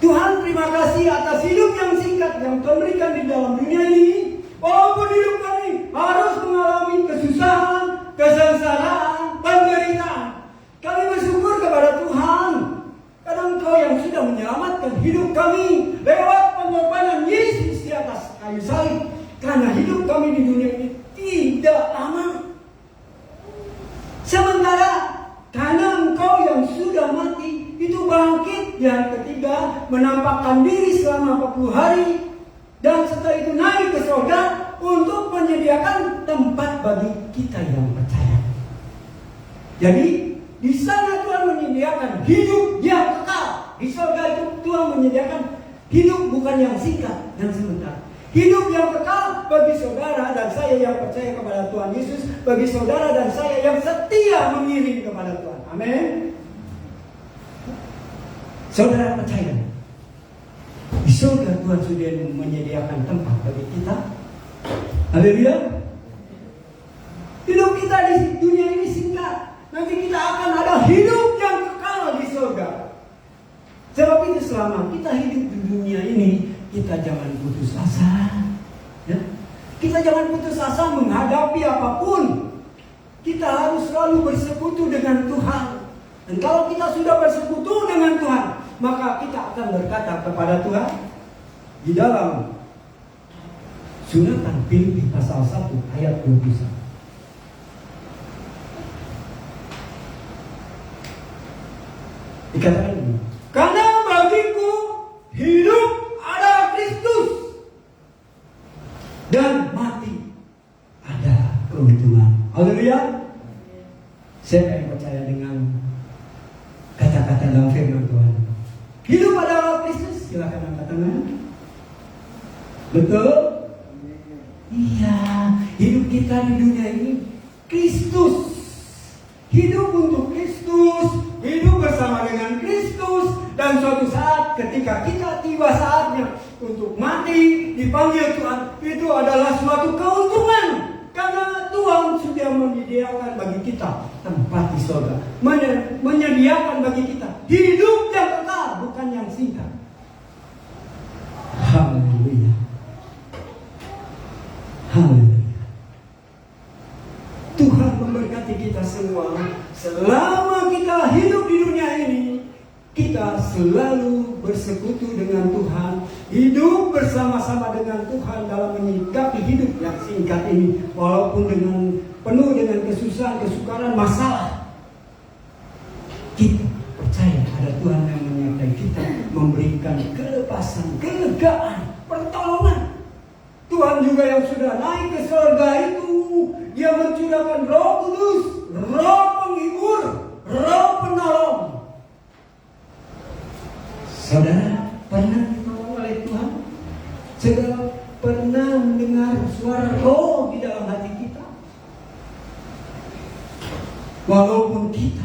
Tuhan, terima kasih atas hidup yang singkat yang Tuhan berikan di dalam dunia ini. Walaupun hidup kami harus mengalami kesusahan, kesengsaraan, penderitaan, kami bersyukur kepada Tuhan karena Engkau yang sudah menyelamatkan hidup kami lewat pengorbanan Yesus di atas kayu salib. Karena hidup kami di dunia ini tidak aman. Sementara karena Engkau yang sudah mati itu bangkit yang ketiga, menampakkan diri selama 40 hari, dan setelah itu naik ke surga untuk menyediakan tempat bagi kita yang percaya. Jadi di sana Tuhan menyediakan hidup yang kekal. Di surga itu Tuhan menyediakan hidup bukan yang singkat dan sementara. Hidup yang kekal bagi saudara dan saya yang percaya kepada Tuhan Yesus, bagi saudara dan saya yang setia mengiring kepada Tuhan. Amin. Saudara percaya, di surga Tuhan sudah menyediakan tempat bagi kita. Haleluya. Hidup kita di dunia ini singkat. Nanti kita akan ada hidup yang kekal di surga. Sebab itu selama kita hidup di dunia ini, kita jangan putus asa. Ya? Kita jangan putus asa menghadapi apapun. Kita harus selalu bersekutu dengan Tuhan. Dan kalau kita sudah bersekutu dengan Tuhan, maka kita akan berkata kepada Tuhan di dalam Suratan Filipi pasal 1 ayat 21. Dikatakan ini, karena bagiku hidup adalah Kristus dan mati ada keuntungan. Haleluya. Saya yang percaya dengan kata-kata dalam firman Tuhan. Hidup adalah Kristus. Silakan angkat tangan. Betul? Iya. Hidup kita di dunia ini Kristus. Hidup untuk Kristus, hidup bersama dengan Kristus, dan suatu saat ketika kita tiba saatnya untuk mati dipanggil Tuhan, itu adalah suatu keuntungan karena Tuhan sudah menyediakan bagi kita tempat di surga, menyediakan bagi kita hidup yang kekal, bukan yang singkat. Haleluya. Haleluya. Tuhan memberkati kita semua. Selama kita hidup di dunia ini, kita selalu bersekutu dengan Tuhan, hidup bersama-sama dengan Tuhan dalam menyikapi hidup yang singkat ini, walaupun penuh dengan kesusahan, kesukaran, masalah. Kita percaya ada Tuhan yang menyertai kita, memberikan kelepasan, kelegaan, pertolongan. juga yang sudah naik ke surga itu, Dia mencurahkan Roh Kudus, Roh penghibur, Roh penolong. Saudara pernah ditolong oleh Tuhan? Saudara pernah mendengar suara Roh di dalam hati kita? Walaupun kita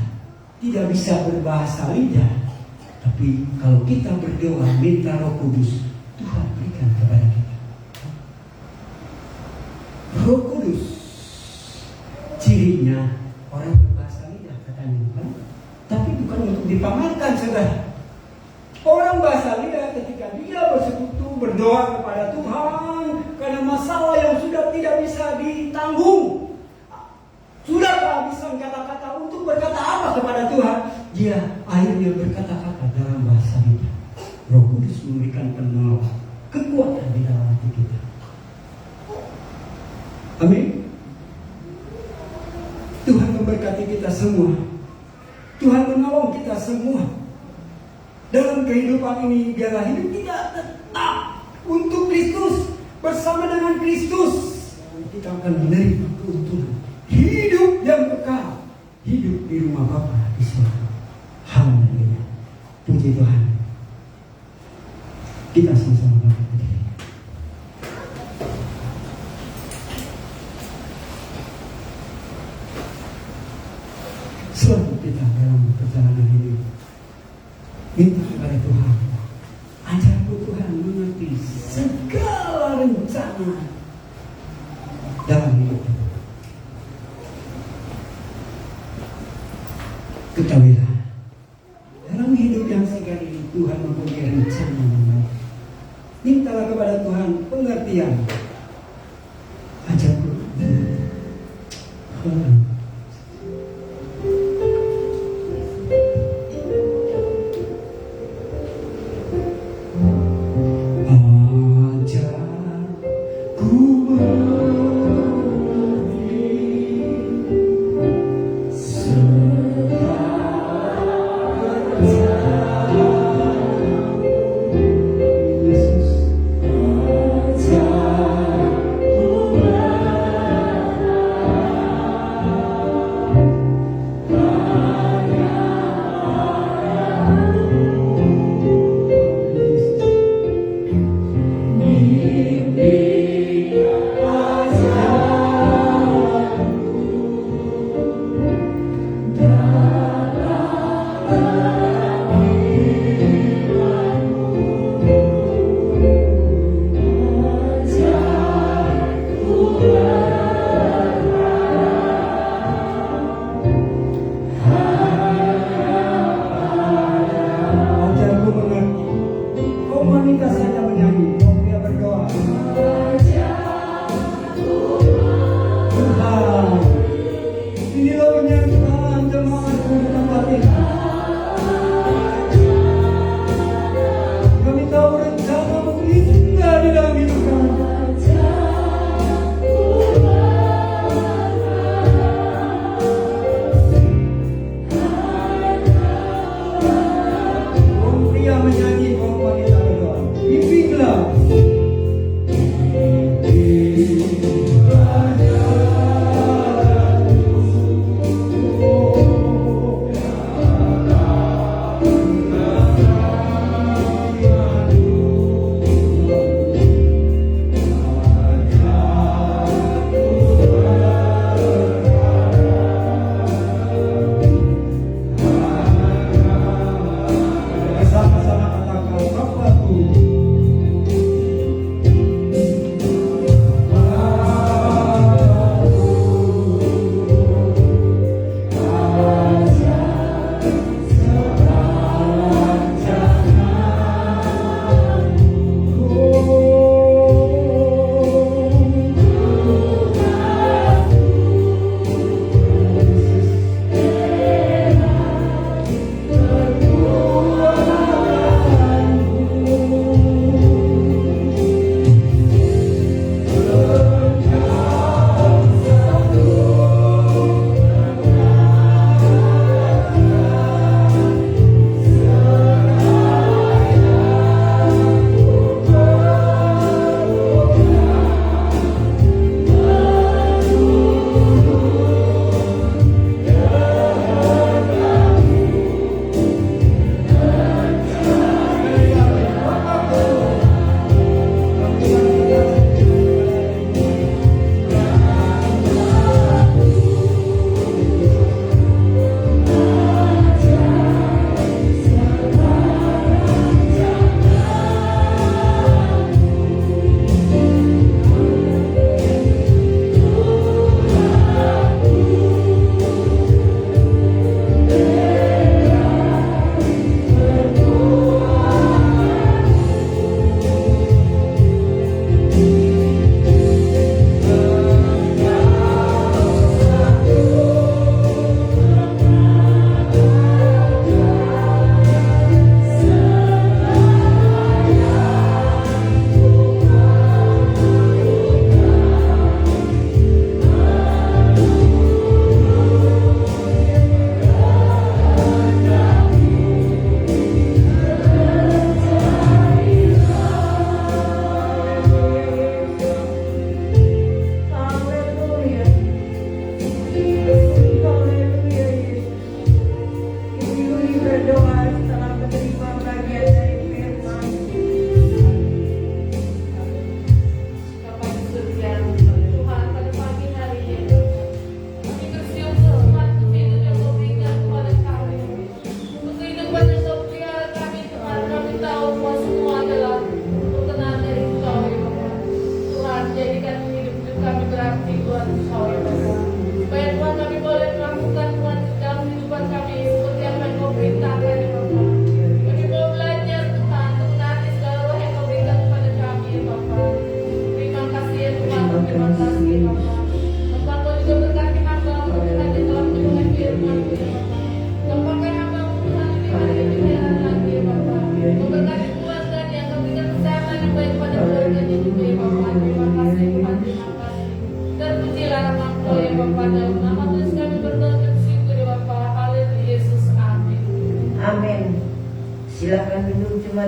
tidak bisa berbahasa lidah, tapi kalau kita berdoa minta Roh Kudus, Tuhan berikan kepada kita. Roh Kudus cirinya orang berbahasa lidah katanya, kan? Tapi bukan untuk dipamerkan, saudara. Orang bahasa lidah ketika dia bersekutu berdoa kepada Tuhan karena masalah yang sudah tidak bisa ditanggung, sudah kehabisan kata-kata untuk berkata apa kepada Tuhan, dia akhirnya berkata-kata dalam bahasa lidah. Roh Kudus memberikan penolong, kekuatan di dalam hati kita. Amin. Tuhan memberkati kita semua. Tuhan menolong kita semua. Dalam kehidupan ini biarlah hidup kita tetap untuk Kristus, bersama dengan Kristus. Kita akan menerima keuntungan hidup yang kekal, hidup di rumah Bapa di surga. Haleluya. Puji Tuhan. Kita sama-sama berdiri. Selama kita dalam perjalanan ini, minta kepada Tuhan, ajarku Tuhan mengerti segala rencana dalam hidup kita. Ketahuilah, dalam hidup yang segar ini Tuhan mempunyai rencana yang baik. Mintalah kepada Tuhan pengertian. Ajarku. Menyanyi, kaum wanita berdoa.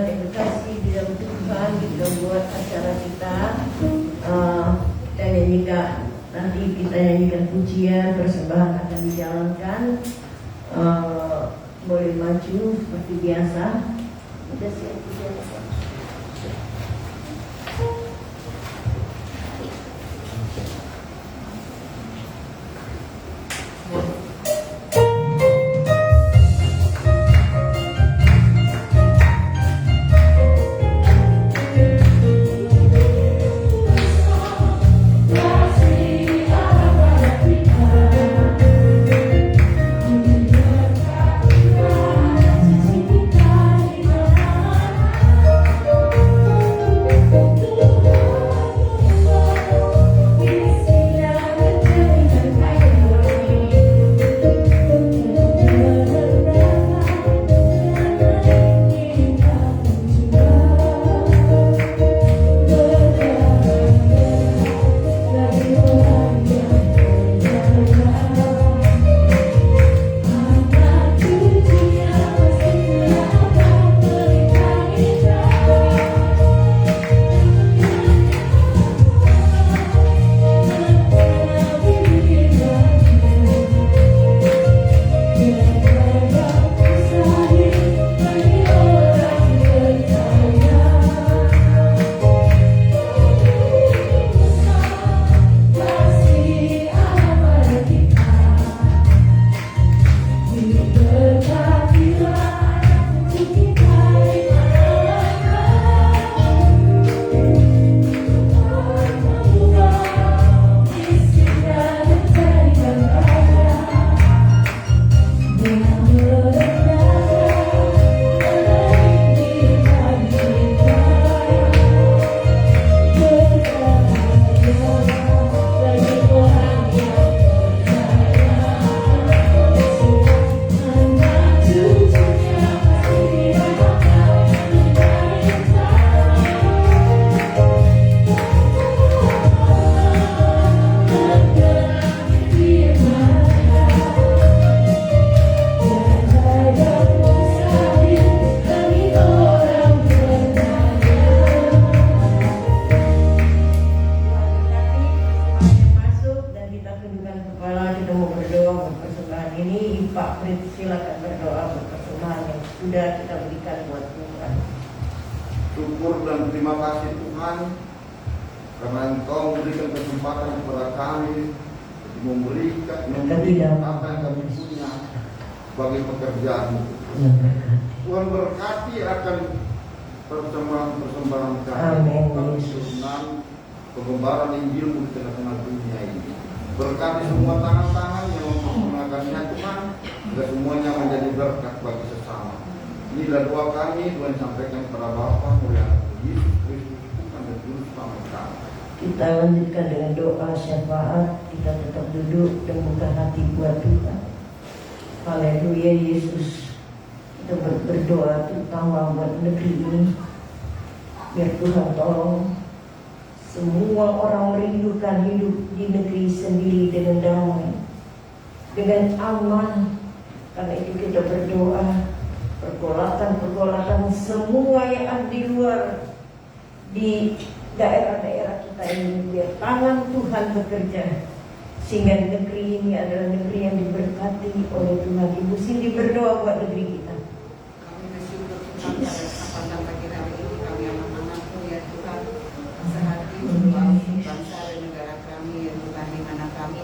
jemaat yang berkasih di dalam Tuhan, kita buat acara kita. Kita nyanyikan, nanti kita nyanyikan pujian, persembahan akan dijalankan. Boleh maju seperti biasa. Kita siap pujian. Syukur dan terima kasih Tuhan karena Engkau memberikan kesempatan kepada kami memberikan apa yang kami punya sebagai pekerjaan. Tuhan berkati akan persembahan kami, penyusunan pengembaraan Injil di tengah-tengah dunia ini. Berkati semua tangan-tangan yang menggunakannya Tuhan, agar semuanya menjadi berkat bagi sesama. Inilah doa kami, Tuhan sampaikan kepada Bapa mulia Yesus Kristus Tuhan dan Juru Selamat kami. Kita lanjutkan dengan doa syafaat. Kita tetap duduk dan buka hati buat Tuhan. Haleluya Yesus. Kita berdoa terutama buat negeri ini. Biar Tuhan tolong semua orang merindukan hidup di negeri sendiri dengan damai, dengan aman. Karena itu kita berdoa pergolakan semua yang ada di luar, di daerah-daerah kita ini, biar tangan Tuhan bekerja sehingga negeri ini adalah negeri yang diberkati oleh Tuhan. Ibu Cindy berdoa buat negeri kita. Kami bersyukur Tuhan pada kesempatan pagi hari ini kami anak-anakmu ya Tuhan, sehati berdoa untuk bangsa dan negara kami ya Tuhan, di mana kami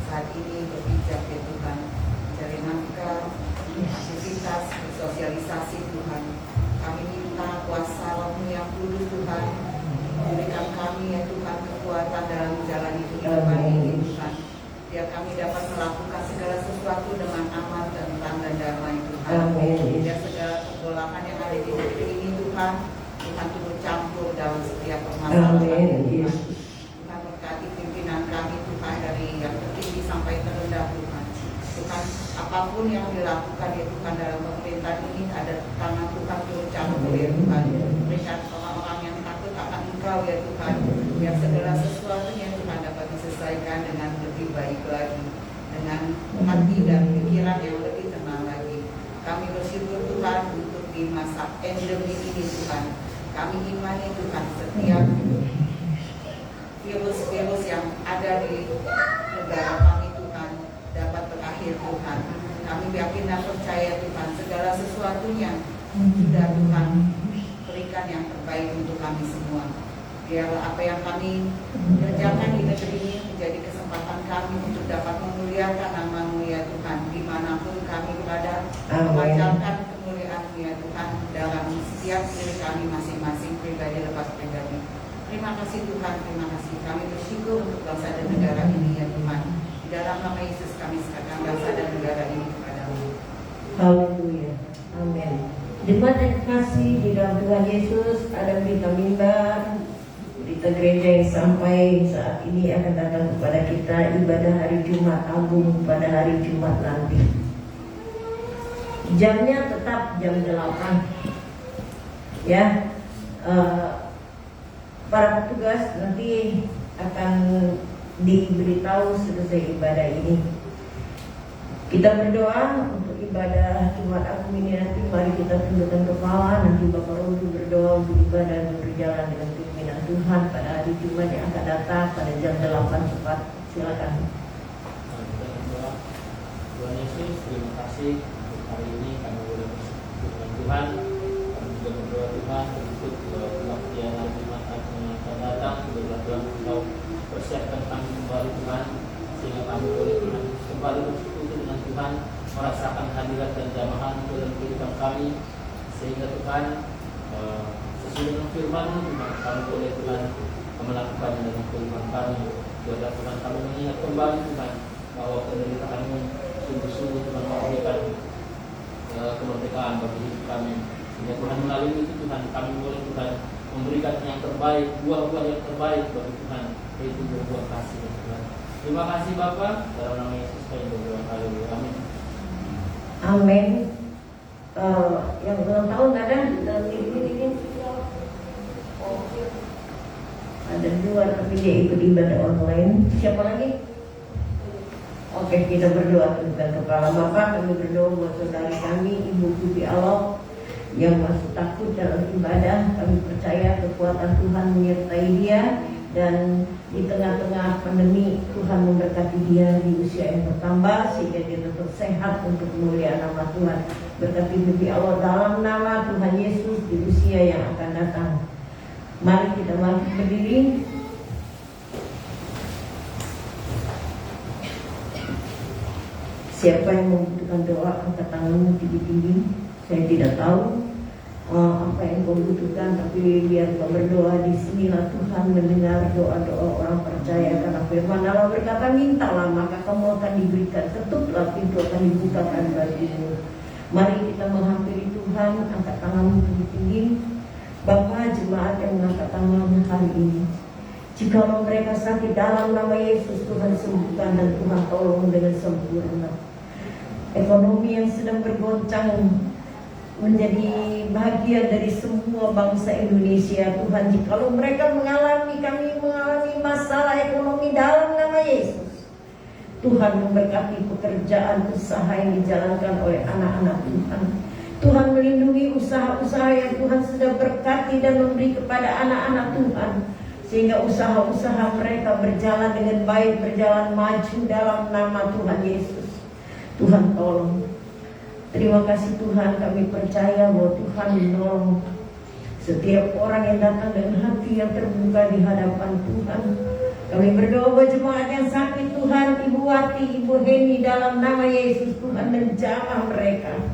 saat ini berpijak ya Tuhan, mencari nafkah, aktivitas, bersosialisasi Tuhan. Kami minta kuasa Roh-Mu yang kudus Tuhan, berikan kami ya Tuhan kekuatan dalam menjalani kehidupan ini Tuhan, biar kami dapat melakukan segala sesuatu dengan aman, tenang dan damai Tuhan. Biar segala pergolakan yang ada di negeri ini Tuhan, Tuhan turut campur dalam setiap permasalahan Tuhan. Tuhan berkati pimpinan kami Tuhan, dari yang tertinggi sampai terendah Tuhan. Tuhan, apapun yang dilakukan ya Tuhan dalam pemerintahan ini, ada tangan Tuhan turut campur ya Tuhan. Berikan orang-orang yang takut akan Engkau ya Tuhan, biar segala sesuatunya Tuhan dapat diselesaikan dengan lebih baik lagi, dengan hati dan pikiran yang lebih tenang lagi. Kami bersyukur Tuhan untuk di masa endemi ini Tuhan. Kami imani Tuhan setiap virus-virus yang ada di negara kami Tuhan dapat berakhir Tuhan. Kami yakin dan percaya Tuhan segala sesuatunya sudah Tuhan berikan yang terbaik untuk kami semua. Biarlah apa yang kami kerjakan di negeri ini menjadi kesempatan kami untuk dapat memuliakan nama-Mu ya Tuhan, dimanapun kami berada, memanjangkan kemuliaan-Mu ya Tuhan dalam setiap diri kami masing-masing pribadi lepas pribadi. Terima kasih Tuhan, terima kasih. Kami bersyukur untuk bangsa dan negara ini ya Tuhan. Di dalam nama Yesus kami serahkan bangsa dan negara ini kepada-Mu. Haleluya. Amin. Jemaat yang kasih di dalam Tuhan Yesus, ada berita mimbar, berita gereja yang sampai saat ini akan datang kepada kita ibadah hari Jumat Agung pada hari Jumat nanti. Jamnya tetap jam 8. Ya. Para petugas nanti akan diberitahu selesai ibadah ini. Kita berdoa untuk ibadah Jumat Agung ini nanti. Mari kita tundukkan kepala. Nanti Bapak Robi berdoa untuk ibadah dan berjalan dengan pimpinan Tuhan pada hari Jumat yang akan datang pada jam 8 tepat. Silakan. Tuhan Yesus, terima kasih untuk hari ini kami boleh bersekutu dengan Tuhan. Kami juga berdoa Tuhan untuk kebaktian hari Jumat Agung yang akan datang. Biarlah Tuhan Engkau persiapkan kami kembali Tuhan, sehingga kami boleh Tuhan kembali bersekutu dengan Tuhan, merasakan hadirat dan jamahan dalam kehidupan kami, sehingga Tuhan sesuai dengan firman Tuhan kami boleh Tuhan melakukannya dalam kehidupan kami. Biarlah Tuhan kami mengingat kembali Tuhan bahwa penderitaan-Mu sungguh-sungguh Tuhan memberikan kemerdekaan bagi hidup kami. Sehingga Tuhan melalui itu Tuhan kami boleh Tuhan memberikan yang terbaik, buah-buah yang terbaik bagi Tuhan, yaitu buah kasih ya Tuhan. Terima kasih Bapa, dalam nama Yesus kami berdoa. Haleluya. Amin. Amin. Yang ulang tahun ada ini. Ada 2 tapi dia ikut ibadah online. Siapa lagi? Oke, kita berdoa tentang kepala Bapak. Kami berdoa buat saudari kami, Ibu Bibi Allah yang masih takut dalam ibadah. Kami percaya kekuatan Tuhan menyertai dia, dan di tengah-tengah pandemi Tuhan memberkati dia di usia yang bertambah sehingga dia tetap sehat untuk memuliakan nama Tuhan. Berkati Bibi Allah dalam nama Tuhan Yesus di usia yang akan datang. Mari kita bangkit berdiri. Siapa yang membutuhkan doa, angkat tanganmu tinggi-tinggi. Saya tidak tahu apa yang kau butuhkan, tapi biar kau berdoa. Di sinilah Tuhan mendengar doa-doa orang percaya, karena firman Allah berkata, mintalah maka kamu akan diberikan, ketuplah pintu akan dibukakan bagimu. Mari kita menghampiri Tuhan. Angkat tanganmu tinggi-tinggi. Bapa, jemaat yang mengangkat tangan hari ini, jikalau mereka sakit dalam nama Yesus, Tuhan sembuhkan dan Tuhan tolong dengan sempurna. Ekonomi yang sedang bergoncang menjadi bahagia dari semua bangsa Indonesia. Tuhan, jikalau mereka kami mengalami masalah ekonomi dalam nama Yesus, Tuhan memberkati pekerjaan usaha yang dijalankan oleh anak-anak Tuhan. Tuhan melindungi usaha-usaha yang Tuhan sudah berkati dan memberi kepada anak-anak Tuhan, sehingga usaha-usaha mereka berjalan dengan baik, berjalan maju dalam nama Tuhan Yesus. Tuhan tolong. Terima kasih Tuhan, kami percaya bahwa Tuhan menolong setiap orang yang datang dengan hati yang terbuka di hadapan Tuhan. Kami berdoa buat jemaat yang sakit Tuhan, Ibu Wati, Ibu Heni, dalam nama Yesus Tuhan menjamah mereka.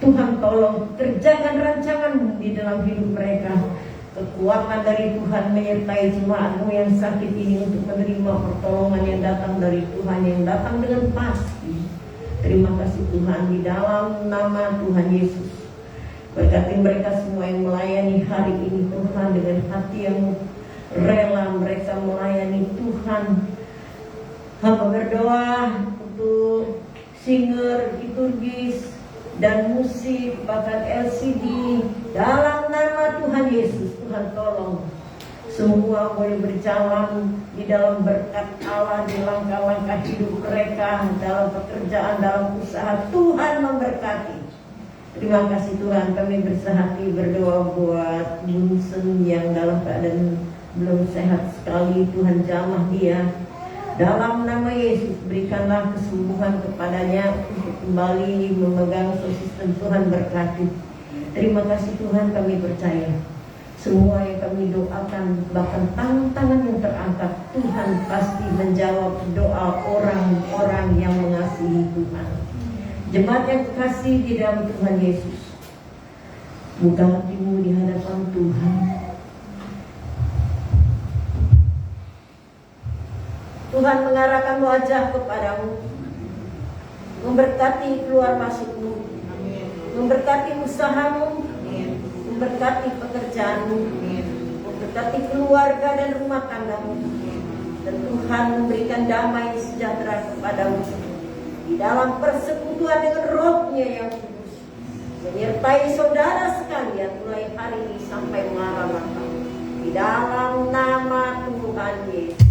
Tuhan tolong kerjakan rancangan di dalam hidup mereka. Kekuatan dari Tuhan menyertai jemaat-Mu yang sakit ini untuk menerima pertolongan yang datang dari Tuhan, yang datang dengan pasti. Terima kasih Tuhan, di dalam nama Tuhan Yesus. Berkati mereka semua yang melayani hari ini Tuhan, dengan hati yang rela mereka melayani Tuhan. Hamba berdoa untuk singer, liturgis, dan musik, bahkan LCD, dalam nama Tuhan Yesus. Tuhan tolong semua boleh berjalan di dalam berkat Allah, di langkah-langkah hidup mereka, dalam pekerjaan, dalam usaha. Tuhan memberkati. Terima kasih Tuhan, kami bersehati berdoa buat Bunsen yang dalam keadaan belum sehat sekali. Tuhan jamah dia. Dalam nama Yesus berikanlah kesembuhan kepadanya untuk kembali memegang sistem. Tuhan berkati. Terima kasih Tuhan, kami percaya semua yang kami doakan, bahkan tangan-tangan yang terangkat, Tuhan pasti menjawab doa orang-orang yang mengasihi Tuhan. Jemaat yang kekasih di dalam Tuhan Yesus, buka hatimu di hadapan Tuhan. Tuhan mengarahkan wajah kepadamu, memberkati keluar masukmu, memberkati usahamu, memberkati pekerjaanmu, memberkati keluarga dan rumah tanggamu. Dan Tuhan memberikan damai sejahtera kepadamu di dalam persekutuan dengan Roh-Nya yang kudus, menyertai saudara sekalian mulai hari ini sampai malam-malam. Di dalam nama Tuhan Yesus.